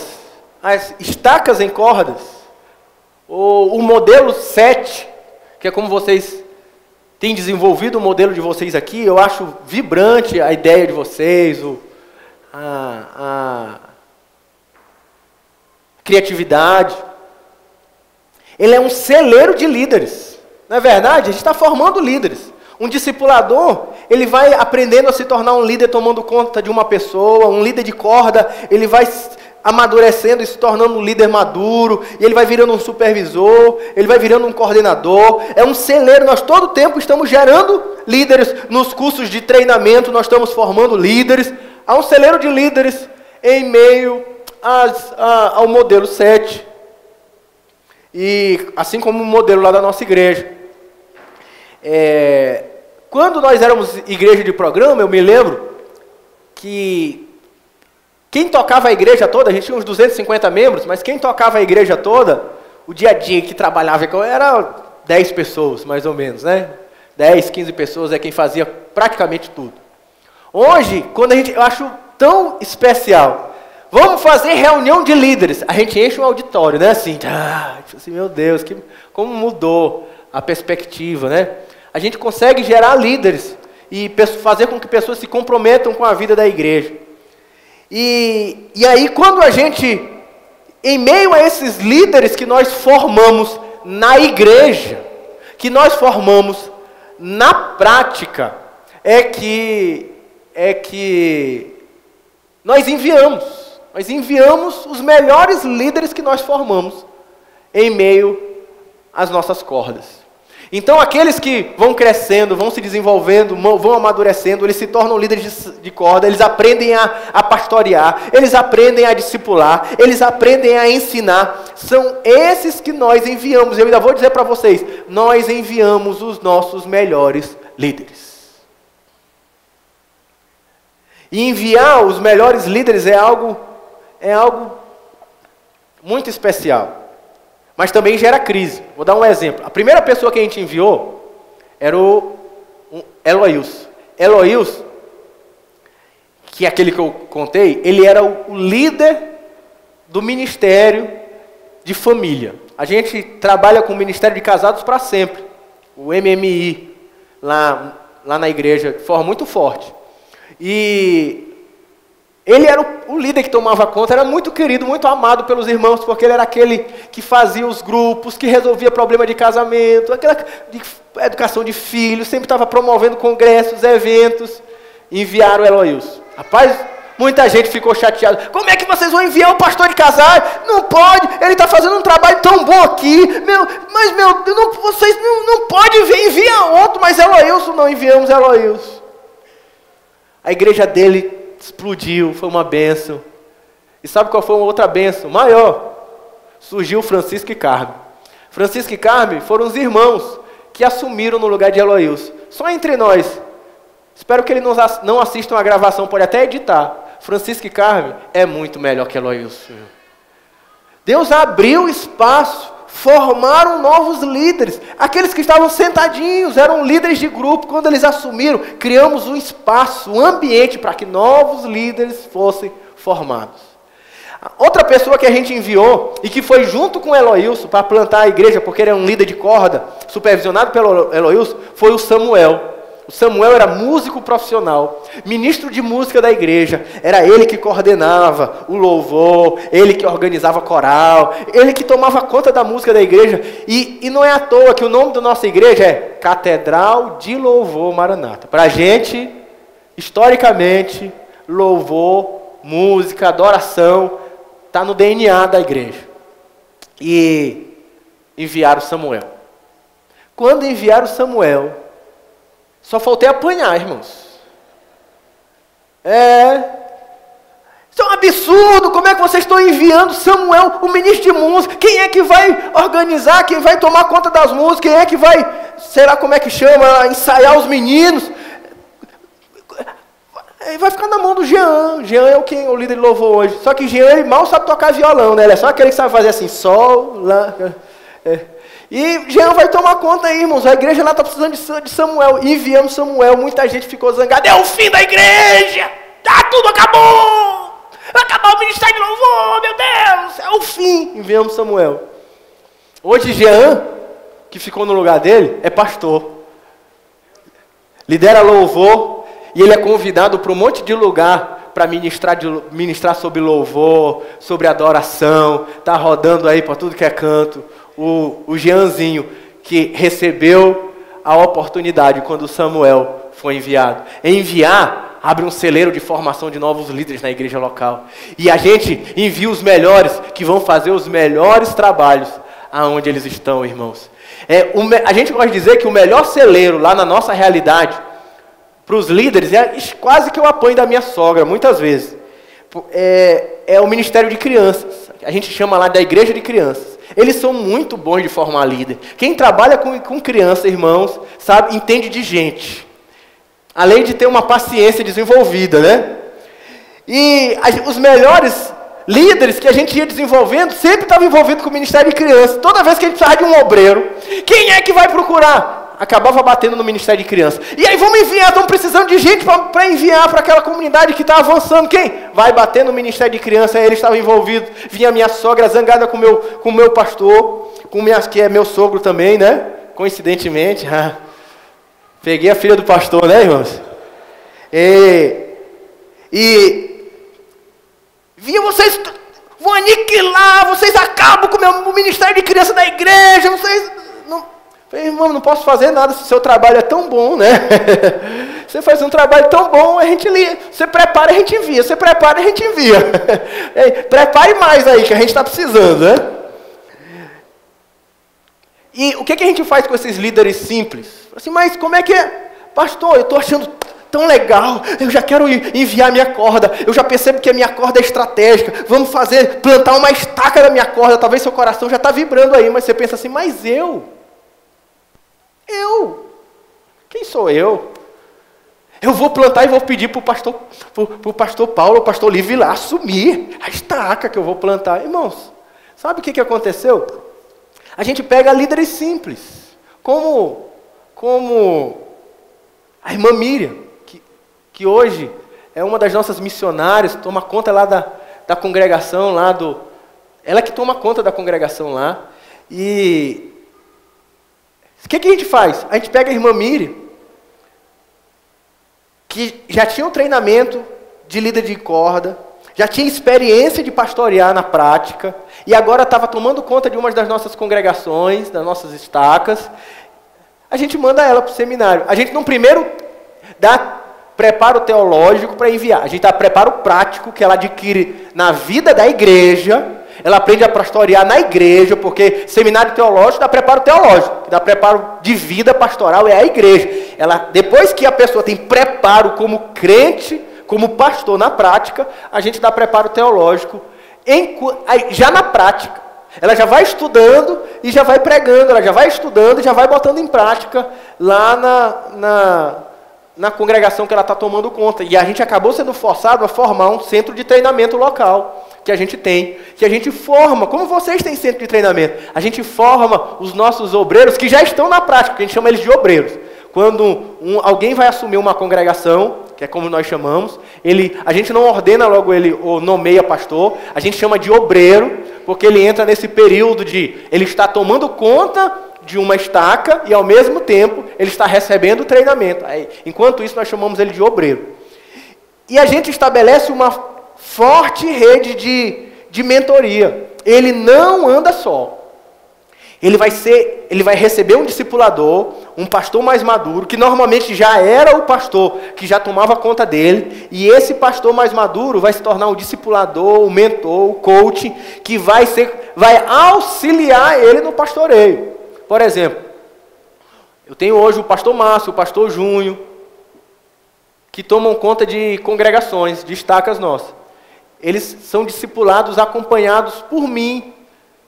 as estacas em cordas, o modelo 7, que é como vocês têm desenvolvido o modelo de vocês aqui, eu acho vibrante a ideia de vocês, a criatividade. Ele é um celeiro de líderes. Não é verdade? A gente está formando líderes. Um discipulador, ele vai aprendendo a se tornar um líder tomando conta de uma pessoa, um líder de corda, ele vai amadurecendo e se tornando um líder maduro, e ele vai virando um supervisor, ele vai virando um coordenador. É um celeiro, nós todo tempo estamos gerando líderes. Nos cursos de treinamento nós estamos formando líderes. Há um celeiro de líderes em meio ao modelo 7. E assim como o modelo lá da nossa igreja. Quando nós éramos igreja de programa, eu me lembro que quem tocava a igreja toda, a gente tinha uns 250 membros, mas quem tocava a igreja toda, o dia a dia que trabalhava, era 10 pessoas, mais ou menos, né? 10, 15 pessoas é quem fazia praticamente tudo. Hoje, eu acho tão especial. Vamos fazer reunião de líderes. A gente enche um auditório, né? Assim, meu Deus, como mudou a perspectiva, né? A gente consegue gerar líderes e fazer com que pessoas se comprometam com a vida da igreja. E aí, quando a gente, em meio a esses líderes que nós formamos na igreja, que nós formamos na prática, é que nós enviamos os melhores líderes que nós formamos em meio às nossas cordas. Então aqueles que vão crescendo, vão se desenvolvendo, vão amadurecendo, eles se tornam líderes de corda, eles aprendem a pastorear, eles aprendem a discipular, eles aprendem a ensinar. São esses que nós enviamos. Eu ainda vou dizer para vocês, nós enviamos os nossos melhores líderes. E enviar os melhores líderes é algo muito especial. Mas também gera crise. Vou dar um exemplo. A primeira pessoa que a gente enviou era o Eloilson. Eloilson, que é aquele que eu contei, ele era o líder do Ministério de Família. A gente trabalha com o Ministério de Casados para Sempre, o MMI, lá na igreja, de forma muito forte. E ele era o líder que tomava conta, era muito querido, muito amado pelos irmãos, porque ele era aquele que fazia os grupos, que resolvia problema de casamento, aquela de educação de filhos, sempre estava promovendo congressos, eventos. Enviaram o Eloilson. Rapaz, muita gente ficou chateada. Como é que vocês vão enviar o pastor de casar? Não pode, ele está fazendo um trabalho tão bom aqui. Vocês não podem enviar outro, mas Eloilson, não enviamos Eloilson. A igreja dele explodiu, foi uma bênção. E sabe qual foi uma outra bênção maior? Surgiu Francisco e Carme. Francisco e Carme foram os irmãos que assumiram no lugar de Eloilson. Só entre nós. Espero que ele não assistam a gravação, pode até editar. Francisco e Carme é muito melhor que Eloilson. Deus abriu espaço, formaram novos líderes. Aqueles que estavam sentadinhos, eram líderes de grupo. Quando eles assumiram, criamos um espaço, um ambiente para que novos líderes fossem formados. Outra pessoa que a gente enviou, e que foi junto com o Eloilson para plantar a igreja, porque ele era um líder de corda, supervisionado pelo Eloilson, foi o Samuel. O Samuel era músico profissional, ministro de música da igreja. Era ele que coordenava o louvor, ele que organizava coral, ele que tomava conta da música da igreja. E não é à toa que o nome da nossa igreja é Catedral de Louvor Maranata. Para a gente, historicamente, louvor, música, adoração, está no DNA da igreja. E enviaram Samuel. Quando enviaram Samuel, só faltei apanhar, irmãos. Isso é um absurdo. Como é que vocês estão enviando Samuel, o ministro de música? Quem é que vai organizar? Quem vai tomar conta das músicas? Quem é que vai, sei lá como é que chama, ensaiar os meninos? Vai ficar na mão do Jean. Jean é o líder de louvor hoje. Só que Jean, ele mal sabe tocar violão, né? Ele é só aquele que sabe fazer assim, sol, lá. E Jean vai tomar conta aí, irmãos. A igreja lá está precisando de Samuel. E enviamos Samuel. Muita gente ficou zangada. É o fim da igreja! Tudo acabou! Vai acabar o ministério de louvor, meu Deus! É o fim! Enviamos Samuel. Hoje Jean, que ficou no lugar dele, é pastor. Lidera louvor. E ele é convidado para um monte de lugar para ministrar sobre louvor, sobre adoração. Está rodando aí para tudo que é canto. O Jeanzinho, que recebeu a oportunidade quando Samuel foi enviado. Enviar abre um celeiro de formação de novos líderes na igreja local. E a gente envia os melhores, que vão fazer os melhores trabalhos aonde eles estão, irmãos. A gente gosta de dizer que o melhor celeiro lá na nossa realidade, para os líderes, é quase que eu apanho da minha sogra, muitas vezes. É o Ministério de Crianças. A gente chama lá da Igreja de Crianças. Eles são muito bons de formar líder. Quem trabalha com criança, irmãos, sabe, entende de gente. Além de ter uma paciência desenvolvida, né? E os melhores líderes que a gente ia desenvolvendo, sempre estavam envolvidos com o Ministério de Crianças. Toda vez que a gente precisava de um obreiro, quem é que vai procurar? Acabava batendo no Ministério de Crianças. E aí vamos enviar, estamos precisando de gente para enviar para aquela comunidade que está avançando. Quem? Vai bater no Ministério de Crianças. Aí eles estavam envolvidos. Vinha minha sogra zangada com o meu pastor, que é meu sogro também, né? Coincidentemente. Peguei a filha do pastor, né, irmãos? E vinha, vocês vão aniquilar, vocês acabam com o Ministério de Criança da igreja, vocês não... Falei, irmão, não posso fazer nada se o seu trabalho é tão bom, né? Você faz um trabalho tão bom, a gente lia. Você prepara, a gente envia. Você prepara, a gente envia. Prepare mais aí, que a gente está precisando, né? E o que a gente faz com esses líderes simples? Assim, mas como é que é? Pastor, eu estou achando tão legal, eu já quero enviar minha corda, eu já percebo que a minha corda é estratégica, vamos plantar uma estaca na minha corda, talvez seu coração já está vibrando aí, mas você pensa assim, mas eu? Quem sou eu? Eu vou plantar e vou pedir para o pastor Paulo, o pastor Livre ir lá assumir a estaca que eu vou plantar. Irmãos, sabe o que aconteceu? A gente pega líderes simples, como a irmã Miriam, que hoje é uma das nossas missionárias, toma conta lá da congregação, ela que toma conta da congregação lá. E o que a gente faz? A gente pega a irmã Miriam, que já tinha um treinamento de líder de corda, já tinha experiência de pastorear na prática, e agora estava tomando conta de uma das nossas congregações, das nossas estacas. A gente manda ela para o seminário. A gente não primeiro dá preparo teológico para enviar. A gente dá preparo prático que ela adquire na vida da igreja. Ela aprende a pastorear na igreja, porque seminário teológico dá preparo teológico, dá preparo de vida pastoral é a igreja. Depois que a pessoa tem preparo como crente, como pastor na prática, a gente dá preparo teológico já na prática. Ela já vai estudando e já vai pregando, ela já vai estudando e já vai botando em prática lá na congregação que ela está tomando conta. E a gente acabou sendo forçado a formar um centro de treinamento local que a gente tem, que a gente forma, como vocês têm centro de treinamento, a gente forma os nossos obreiros que já estão na prática, que a gente chama eles de obreiros. Quando alguém vai assumir uma congregação, que é como nós chamamos, a gente não ordena logo ele ou nomeia pastor, a gente chama de obreiro, porque ele entra nesse período ele está tomando conta de uma estaca e ao mesmo tempo ele está recebendo treinamento. Enquanto isso nós chamamos ele de obreiro. E a gente estabelece uma forte rede de mentoria. Ele não anda só. Ele vai receber um discipulador, um pastor mais maduro, que normalmente já era o pastor que já tomava conta dele, e esse pastor mais maduro vai se tornar o discipulador, o mentor, o coach, que vai auxiliar ele no pastoreio. Por exemplo, eu tenho hoje o pastor Márcio, o pastor Júnior, que tomam conta de congregações, de estacas nossas. Eles são discipulados, acompanhados por mim,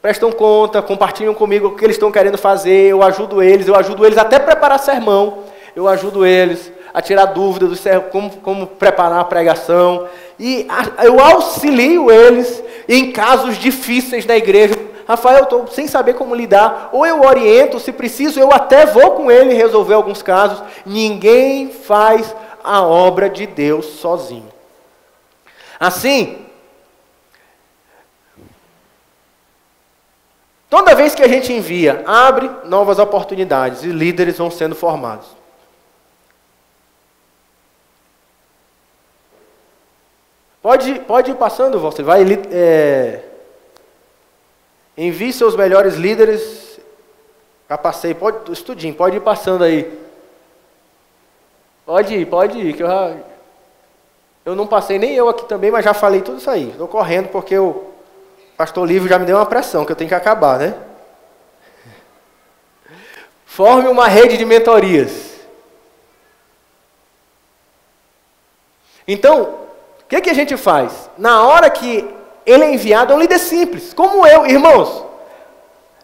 prestam conta, compartilham comigo o que eles estão querendo fazer, eu ajudo eles até a preparar sermão, eu ajudo eles a tirar dúvidas do como preparar a pregação, e eu auxilio eles em casos difíceis da igreja. Rafael, eu estou sem saber como lidar, ou eu oriento, se preciso, eu até vou com ele resolver alguns casos. Ninguém faz a obra de Deus sozinho. Assim, toda vez que a gente envia, abre novas oportunidades e líderes vão sendo formados. Pode ir passando, você vai... envie seus melhores líderes. Já passei, estudinho, pode ir passando aí. Pode ir, que eu não passei, nem eu aqui também, mas já falei tudo isso aí. Estou correndo porque o pastor Livre já me deu uma pressão, que eu tenho que acabar, né? Forme uma rede de mentorias. Então, o que a gente faz? Na hora que ele é enviado, é um líder simples, como eu, irmãos.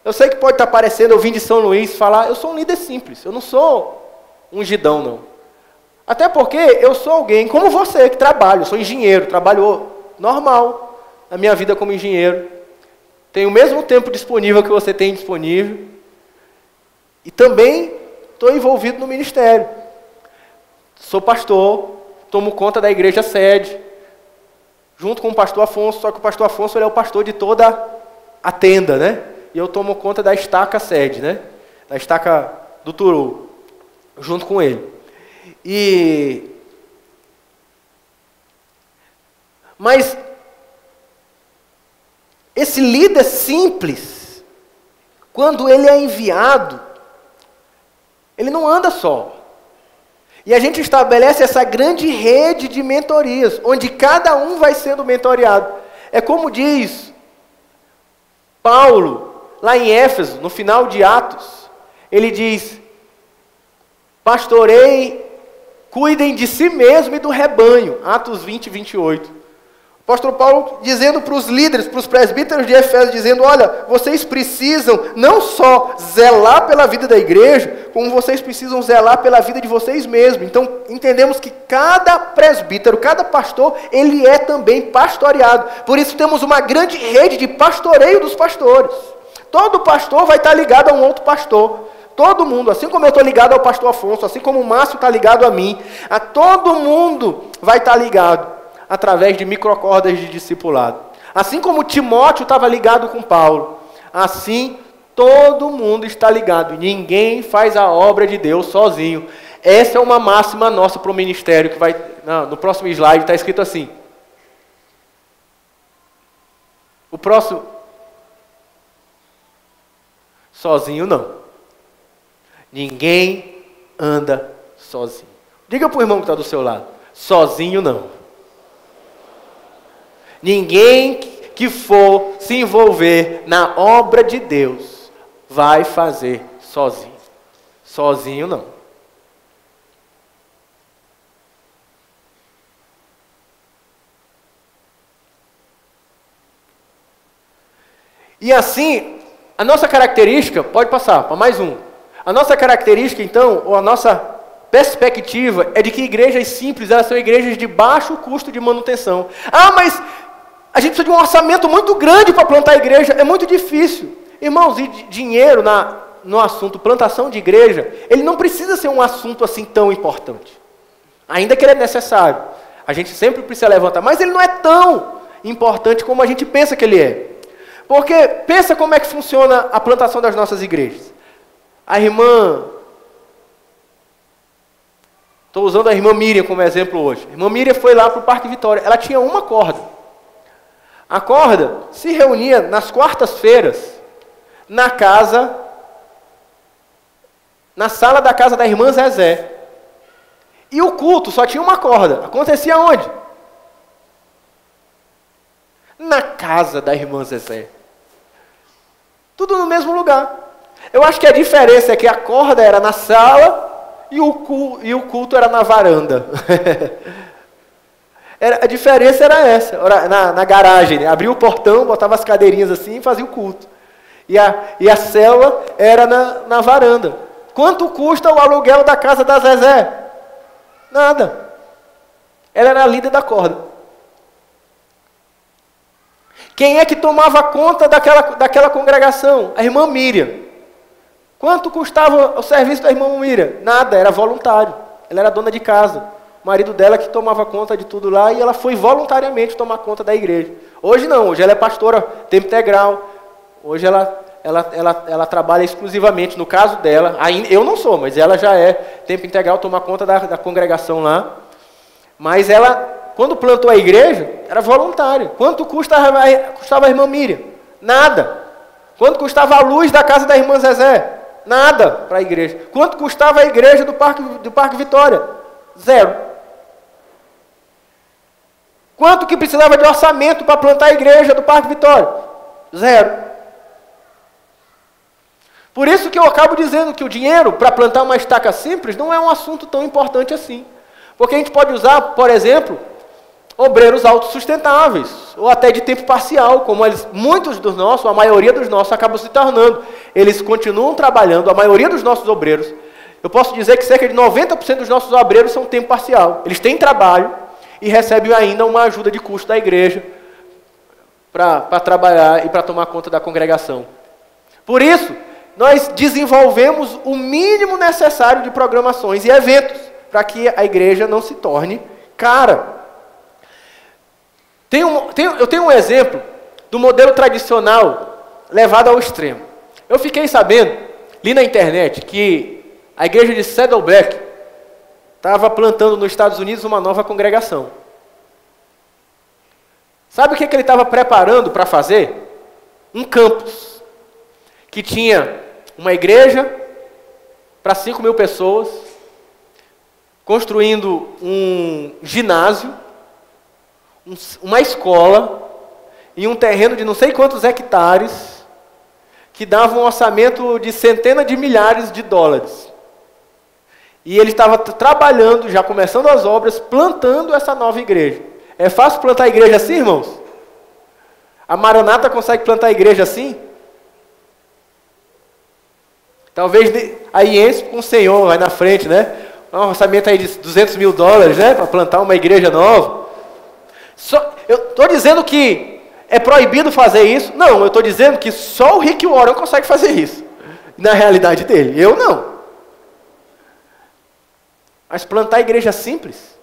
Eu sei que pode estar parecendo, eu vim de São Luís falar, eu sou um líder simples, eu não sou ungidão, não. Até porque eu sou alguém como você, que trabalha, eu sou engenheiro, trabalho normal na minha vida como engenheiro. Tenho o mesmo tempo disponível que você tem disponível. E também estou envolvido no ministério. Sou pastor, tomo conta da igreja sede, junto com o pastor Afonso, só que o pastor Afonso ele é o pastor de toda a tenda, né? E eu tomo conta da estaca sede, né? Da estaca do Turu, junto com ele. Mas esse líder simples, quando ele é enviado, ele não anda só. E a gente estabelece essa grande rede de mentorias, onde cada um vai sendo mentoreado. É como diz Paulo, lá em Éfeso, no final de Atos, ele diz: pastorei, cuidem de si mesmo e do rebanho. Atos 20, 28. O apóstolo Paulo dizendo para os líderes, para os presbíteros de Éfeso, dizendo: olha, vocês precisam não só zelar pela vida da igreja, como vocês precisam zelar pela vida de vocês mesmos. Então, entendemos que cada presbítero, cada pastor, ele é também pastoreado. Por isso temos uma grande rede de pastoreio dos pastores. Todo pastor vai estar ligado a um outro pastor. Todo mundo, assim como eu estou ligado ao pastor Afonso, assim como o Márcio está ligado a mim, a todo mundo vai estar ligado através de microcordas de discipulado. Assim como Timóteo estava ligado com Paulo, assim todo mundo está ligado. Ninguém faz a obra de Deus sozinho. Essa é uma máxima nossa para o ministério, que vai, no próximo slide está escrito assim. O próximo. Sozinho não. Ninguém anda sozinho. Diga para o irmão que está do seu lado: sozinho não. Ninguém que for se envolver na obra de Deus vai fazer sozinho. Sozinho não. E assim, a nossa característica, pode passar para mais um. A nossa característica, então, ou a nossa perspectiva é de que igrejas simples, elas são igrejas de baixo custo de manutenção. Ah, mas a gente precisa de um orçamento muito grande para plantar a igreja, é muito difícil. Irmãos, e dinheiro no assunto plantação de igreja, ele não precisa ser um assunto assim tão importante. Ainda que ele é necessário. A gente sempre precisa levantar, mas ele não é tão importante como a gente pensa que ele é. Porque pensa como é que funciona a plantação das nossas igrejas. A irmã... Estou usando a irmã Miriam como exemplo hoje. A irmã Miriam foi lá para o Parque Vitória. Ela tinha uma corda. A corda se reunia nas quartas-feiras na sala da casa da irmã Zezé. E o culto só tinha uma corda. Acontecia onde? Na casa da irmã Zezé. Tudo no mesmo lugar. Eu acho que a diferença é que a corda era na sala e o culto era na varanda. A diferença era essa, na garagem, né? Abria o portão, botava as cadeirinhas assim e fazia o culto. E a célula era na varanda. Quanto custa o aluguel da casa da Zezé? Nada. Ela era a líder da corda. Quem é que tomava conta daquela congregação? A irmã Miriam. Quanto custava o serviço da irmã Miriam? Nada, era voluntário. Ela era dona de casa. O marido dela que tomava conta de tudo lá, e ela foi voluntariamente tomar conta da igreja. Hoje não, hoje ela é pastora tempo integral. Hoje ela trabalha exclusivamente, no caso dela, eu não sou, mas ela já é tempo integral, toma conta da congregação lá. Mas ela, quando plantou a igreja, era voluntária. Quanto custava a irmã Miriam? Nada. Quanto custava a luz da casa da irmã Zezé? Nada para a igreja. Quanto custava a igreja do Parque Vitória? Zero. Quanto que precisava de orçamento para plantar a igreja do Parque Vitória? Zero. Por isso que eu acabo dizendo que o dinheiro para plantar uma estaca simples não é um assunto tão importante assim. Porque a gente pode usar, por exemplo, obreiros autossustentáveis, ou até de tempo parcial, como muitos dos nossos, a maioria dos nossos acabam se tornando. Eles continuam trabalhando, a maioria dos nossos obreiros. Eu posso dizer que cerca de 90% dos nossos obreiros são tempo parcial. Eles têm trabalho e recebem ainda uma ajuda de custo da igreja para trabalhar e para tomar conta da congregação. Por isso, nós desenvolvemos o mínimo necessário de programações e eventos para que a igreja não se torne cara. Eu tenho um exemplo do modelo tradicional levado ao extremo. Eu fiquei sabendo, li na internet, que a igreja de Saddleback estava plantando nos Estados Unidos uma nova congregação. Sabe o que ele estava preparando para fazer? Um campus, que tinha uma igreja para 5.000 pessoas, construindo um ginásio, uma escola, e um terreno de não sei quantos hectares, que dava um orçamento de centenas de milhares de dólares. E ele estava trabalhando, já começando as obras, plantando essa nova igreja. É fácil plantar a igreja assim, irmãos? A Maranata consegue plantar a igreja assim? Talvez aí entre com o Senhor, vai na frente, né? Um orçamento aí de 200 mil dólares, né? Para plantar uma igreja nova. Eu estou dizendo que é proibido fazer isso? Não, eu estou dizendo que só o Rick Warren consegue fazer isso. Na realidade dele, eu não. Mas plantar a igreja simples,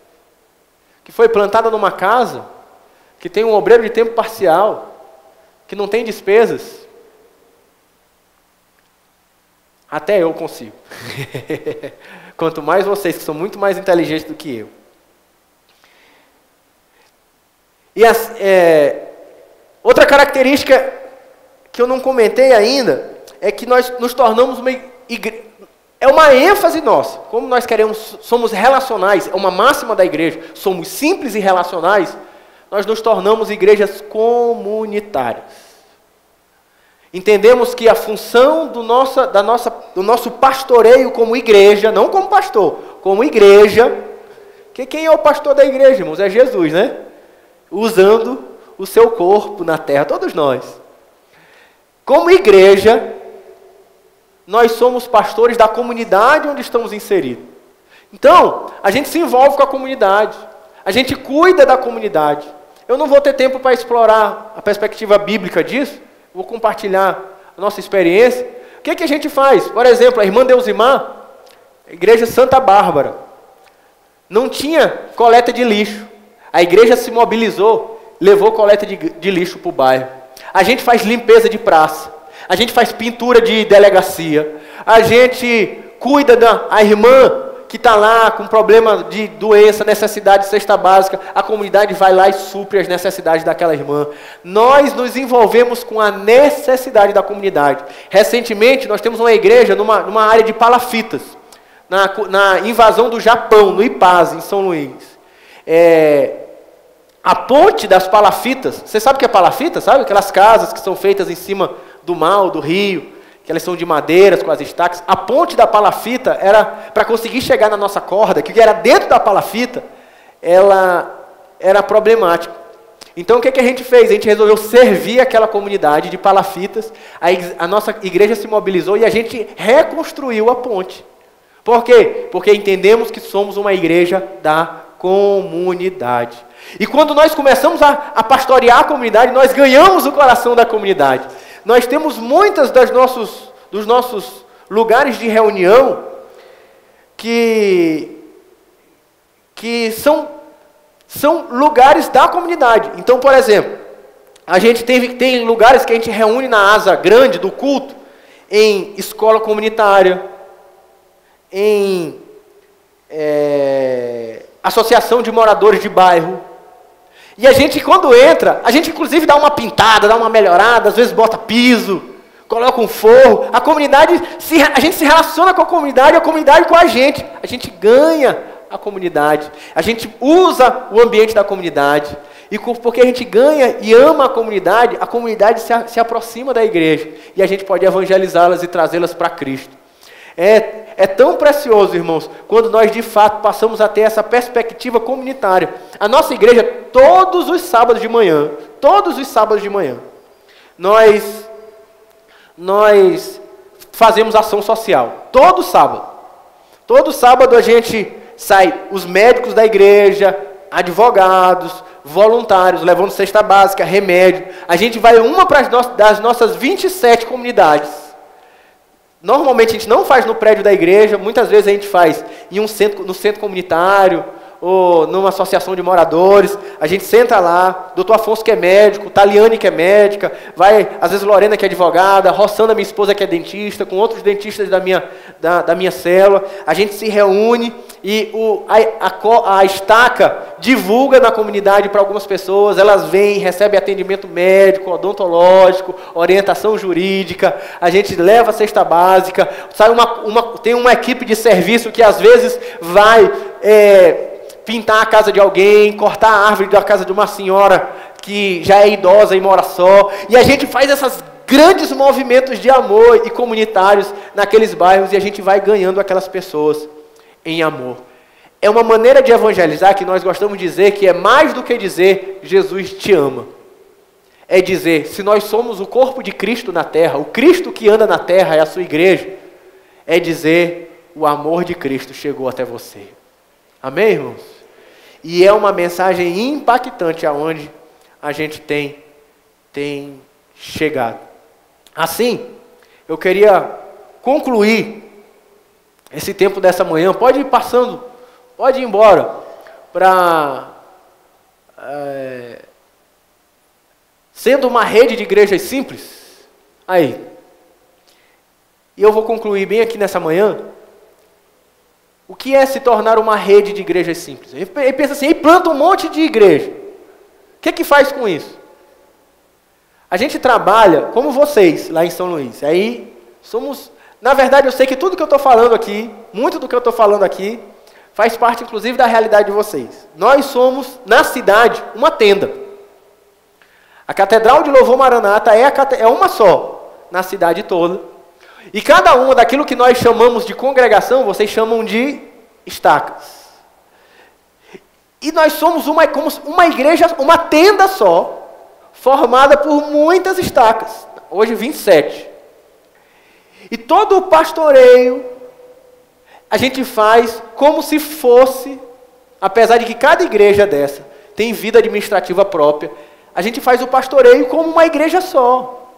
que foi plantada numa casa, que tem um obreiro de tempo parcial, que não tem despesas, até eu consigo. Quanto mais vocês, que são muito mais inteligentes do que eu. E outra característica que eu não comentei ainda, é que nós nos tornamos uma igreja. É uma ênfase nossa, como nós queremos, somos relacionais, é uma máxima da igreja, somos simples e relacionais, nós nos tornamos igrejas comunitárias. Entendemos que a função do nosso pastoreio como igreja, não como pastor, como igreja, que quem é o pastor da igreja, irmãos? É Jesus, né? Usando o seu corpo na terra, todos nós. Como igreja, nós somos pastores da comunidade onde estamos inseridos. Então, a gente se envolve com a comunidade, a gente cuida da comunidade. Eu não vou ter tempo para explorar a perspectiva bíblica disso, vou compartilhar a nossa experiência. O que a gente faz? Por exemplo, a irmã Deusimar, a igreja Santa Bárbara, não tinha coleta de lixo. A igreja se mobilizou, levou coleta de lixo para o bairro. A gente faz limpeza de praça. A gente faz pintura de delegacia. A gente cuida da irmã que está lá com problema de doença, necessidade de cesta básica. A comunidade vai lá e supre as necessidades daquela irmã. Nós nos envolvemos com a necessidade da comunidade. Recentemente, nós temos uma igreja numa área de palafitas, na invasão do Japão, no Ipaz, em São Luís. A ponte das palafitas, você sabe o que é palafita? Sabe? Aquelas casas que são feitas em cima do mar, do rio, que elas são de madeiras, com as estacas. A ponte da palafita era, para conseguir chegar na nossa corda, que era dentro da palafita, ela era problemática. Então o que a gente fez? A gente resolveu servir aquela comunidade de palafitas, a nossa igreja se mobilizou e a gente reconstruiu a ponte. Por quê? Porque entendemos que somos uma igreja da comunidade. E quando nós começamos a pastorear a comunidade, nós ganhamos o coração da comunidade. Nós temos muitas dos nossos lugares de reunião que são lugares da comunidade. Então, por exemplo, a gente tem lugares que a gente reúne na asa grande do culto, em escola comunitária, em associação de moradores de bairro. E a gente, quando entra, a gente inclusive dá uma pintada, dá uma melhorada, às vezes bota piso, coloca um forro. A gente se relaciona com a comunidade com a gente ganha a comunidade, a gente usa o ambiente da comunidade, e porque a gente ganha e ama a comunidade se aproxima da igreja, e a gente pode evangelizá-las e trazê-las para Cristo. É tão precioso, irmãos, quando nós de fato passamos a ter essa perspectiva comunitária. A nossa igreja, todos os sábados de manhã, nós fazemos ação social. Todo sábado a gente sai, os médicos da igreja, advogados, voluntários, levando cesta básica, remédio. A gente vai das nossas 27 comunidades. Normalmente a gente não faz no prédio da igreja, muitas vezes a gente faz no centro comunitário, ou numa associação de moradores. A gente senta lá, doutor Afonso que é médico, Taliane que é médica, vai, às vezes Lorena que é advogada, Rossana, minha esposa, que é dentista, com outros dentistas da minha célula. A gente se reúne e a estaca divulga na comunidade para algumas pessoas, elas vêm, recebem atendimento médico, odontológico, orientação jurídica, a gente leva a cesta básica, tem uma equipe de serviço que às vezes vai pintar a casa de alguém, cortar a árvore da casa de uma senhora que já é idosa e mora só, e a gente faz essas grandes movimentos de amor e comunitários naqueles bairros, e a gente vai ganhando aquelas pessoas em amor. É uma maneira de evangelizar que nós gostamos de dizer que é mais do que dizer Jesus te ama. É dizer, se nós somos o corpo de Cristo na terra, o Cristo que anda na terra é a sua igreja, é dizer, o amor de Cristo chegou até você. Amém, irmãos? E é uma mensagem impactante aonde a gente tem chegado. Assim, eu queria concluir esse tempo dessa manhã. Pode ir passando, pode ir embora, sendo uma rede de igrejas simples. Aí. E eu vou concluir bem aqui nessa manhã. O que é se tornar uma rede de igrejas simples? Ele pensa assim, ele planta um monte de igreja. O que faz com isso? A gente trabalha como vocês, lá em São Luís. Aí somos... Na verdade, eu sei que tudo que eu estou falando aqui, muito do que eu estou falando aqui, faz parte, inclusive, da realidade de vocês. Nós somos, na cidade, uma tenda. A Catedral de Louvor Maranata é uma só, na cidade toda. E cada uma daquilo que nós chamamos de congregação, vocês chamam de estacas. E nós somos uma igreja, uma tenda só, formada por muitas estacas. Hoje 27. E todo o pastoreio a gente faz como se fosse, apesar de que cada igreja dessa tem vida administrativa própria, a gente faz o pastoreio como uma igreja só.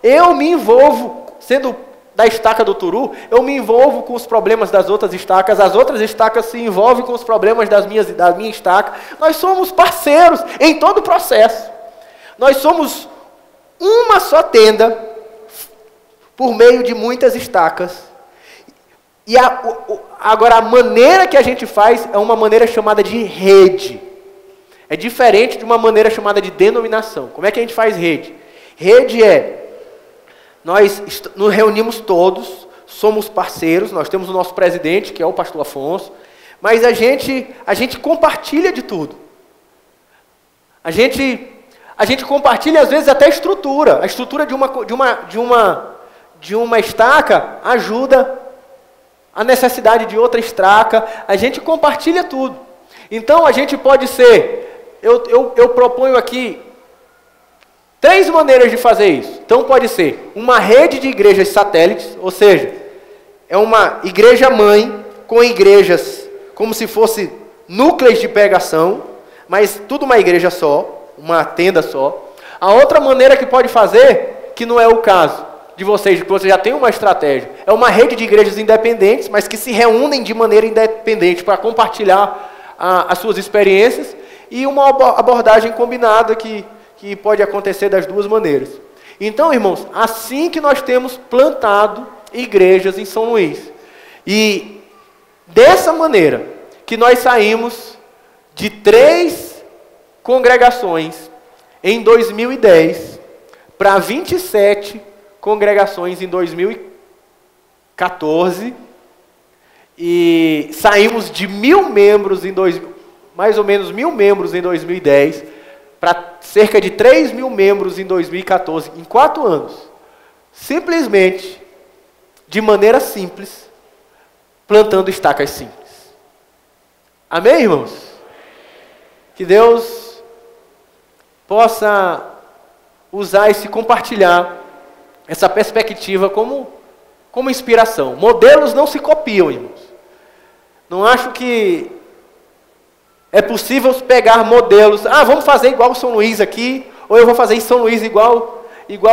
Eu me envolvo, sendo da estaca do Turu, eu me envolvo com os problemas das outras estacas, as outras estacas se envolvem com os problemas da minha estaca. Nós somos parceiros em todo o processo. Nós somos uma só tenda, por meio de muitas estacas. E agora a maneira que a gente faz é uma maneira chamada de rede. É diferente de uma maneira chamada de denominação. Como é que a gente faz rede? Rede nós nos reunimos todos, somos parceiros, nós temos o nosso presidente, que é o pastor Afonso, mas a gente compartilha de tudo. A gente compartilha, às vezes, até a estrutura. A estrutura de uma estaca ajuda a necessidade de outra estaca. A gente compartilha tudo. Então, a gente pode ser... Eu proponho aqui 3 maneiras de fazer isso. Então, pode ser uma rede de igrejas satélites, ou seja, é uma igreja-mãe com igrejas como se fosse núcleos de pregação, mas tudo uma igreja só, uma tenda só. A outra maneira que pode fazer, que não é o caso de vocês, que você já tem uma estratégia, é uma rede de igrejas independentes, mas que se reúnem de maneira independente para compartilhar as suas experiências, e uma abordagem combinada que pode acontecer das duas maneiras. Então, irmãos, assim que nós temos plantado igrejas em São Luís, e dessa maneira que nós saímos de 3 congregações em 2010 para 27 congregações em 2014, e saímos de 1.000 membros mais ou menos 1.000 membros em 2010 para cerca de 3.000 membros em 2014, em 4 anos. Simplesmente, de maneira simples, plantando estacas simples. Amém, irmãos? Que Deus possa usar esse compartilhar, essa perspectiva como inspiração. Modelos não se copiam, irmãos. Não acho que é possível pegar modelos. Vamos fazer igual o São Luís aqui, ou eu vou fazer em São Luís igual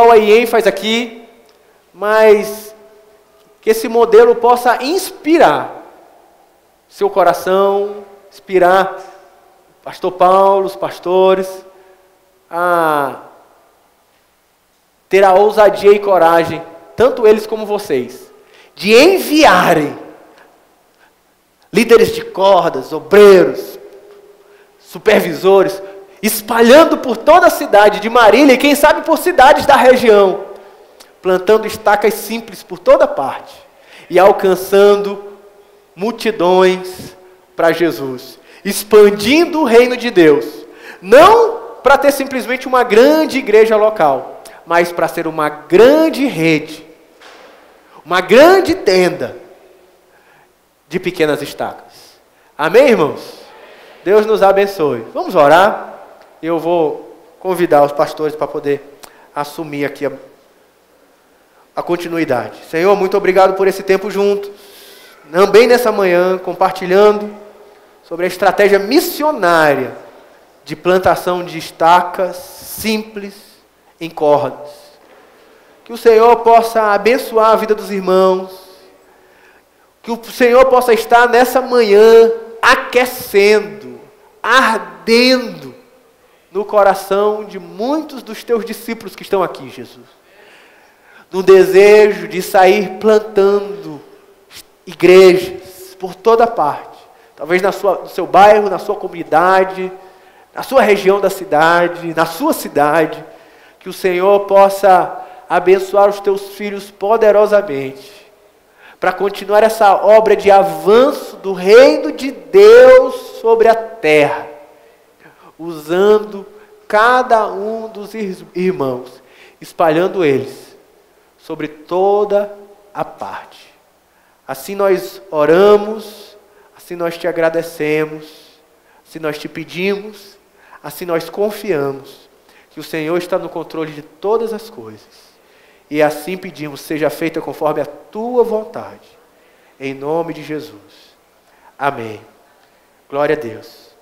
a IEM faz aqui, mas que esse modelo possa inspirar seu coração, inspirar pastor Paulo, os pastores, a ter a ousadia e coragem, tanto eles como vocês, de enviarem líderes de cordas, obreiros, supervisores, espalhando por toda a cidade de Marília, e quem sabe por cidades da região, plantando estacas simples por toda parte, e alcançando multidões para Jesus, expandindo o reino de Deus, não para ter simplesmente uma grande igreja local, mas para ser uma grande rede, uma grande tenda de pequenas estacas. Amém, irmãos? Deus nos abençoe. Vamos orar? Eu vou convidar os pastores para poder assumir aqui a continuidade. Senhor, muito obrigado por esse tempo juntos. Também nessa manhã, compartilhando sobre a estratégia missionária de plantação de estacas simples em cordas. Que o Senhor possa abençoar a vida dos irmãos. Que o Senhor possa estar nessa manhã aquecendo, ardendo no coração de muitos dos teus discípulos que estão aqui, Jesus. No desejo de sair plantando igrejas por toda parte. Talvez no seu bairro, na sua comunidade, na sua região da cidade, na sua cidade. Que o Senhor possa abençoar os teus filhos poderosamente, para continuar essa obra de avanço do reino de Deus sobre a terra, usando cada um dos irmãos, espalhando eles sobre toda a parte. Assim nós oramos, assim nós te agradecemos, assim nós te pedimos, assim nós confiamos que o Senhor está no controle de todas as coisas. E assim pedimos, seja feita conforme a tua vontade. Em nome de Jesus. Amém. Glória a Deus.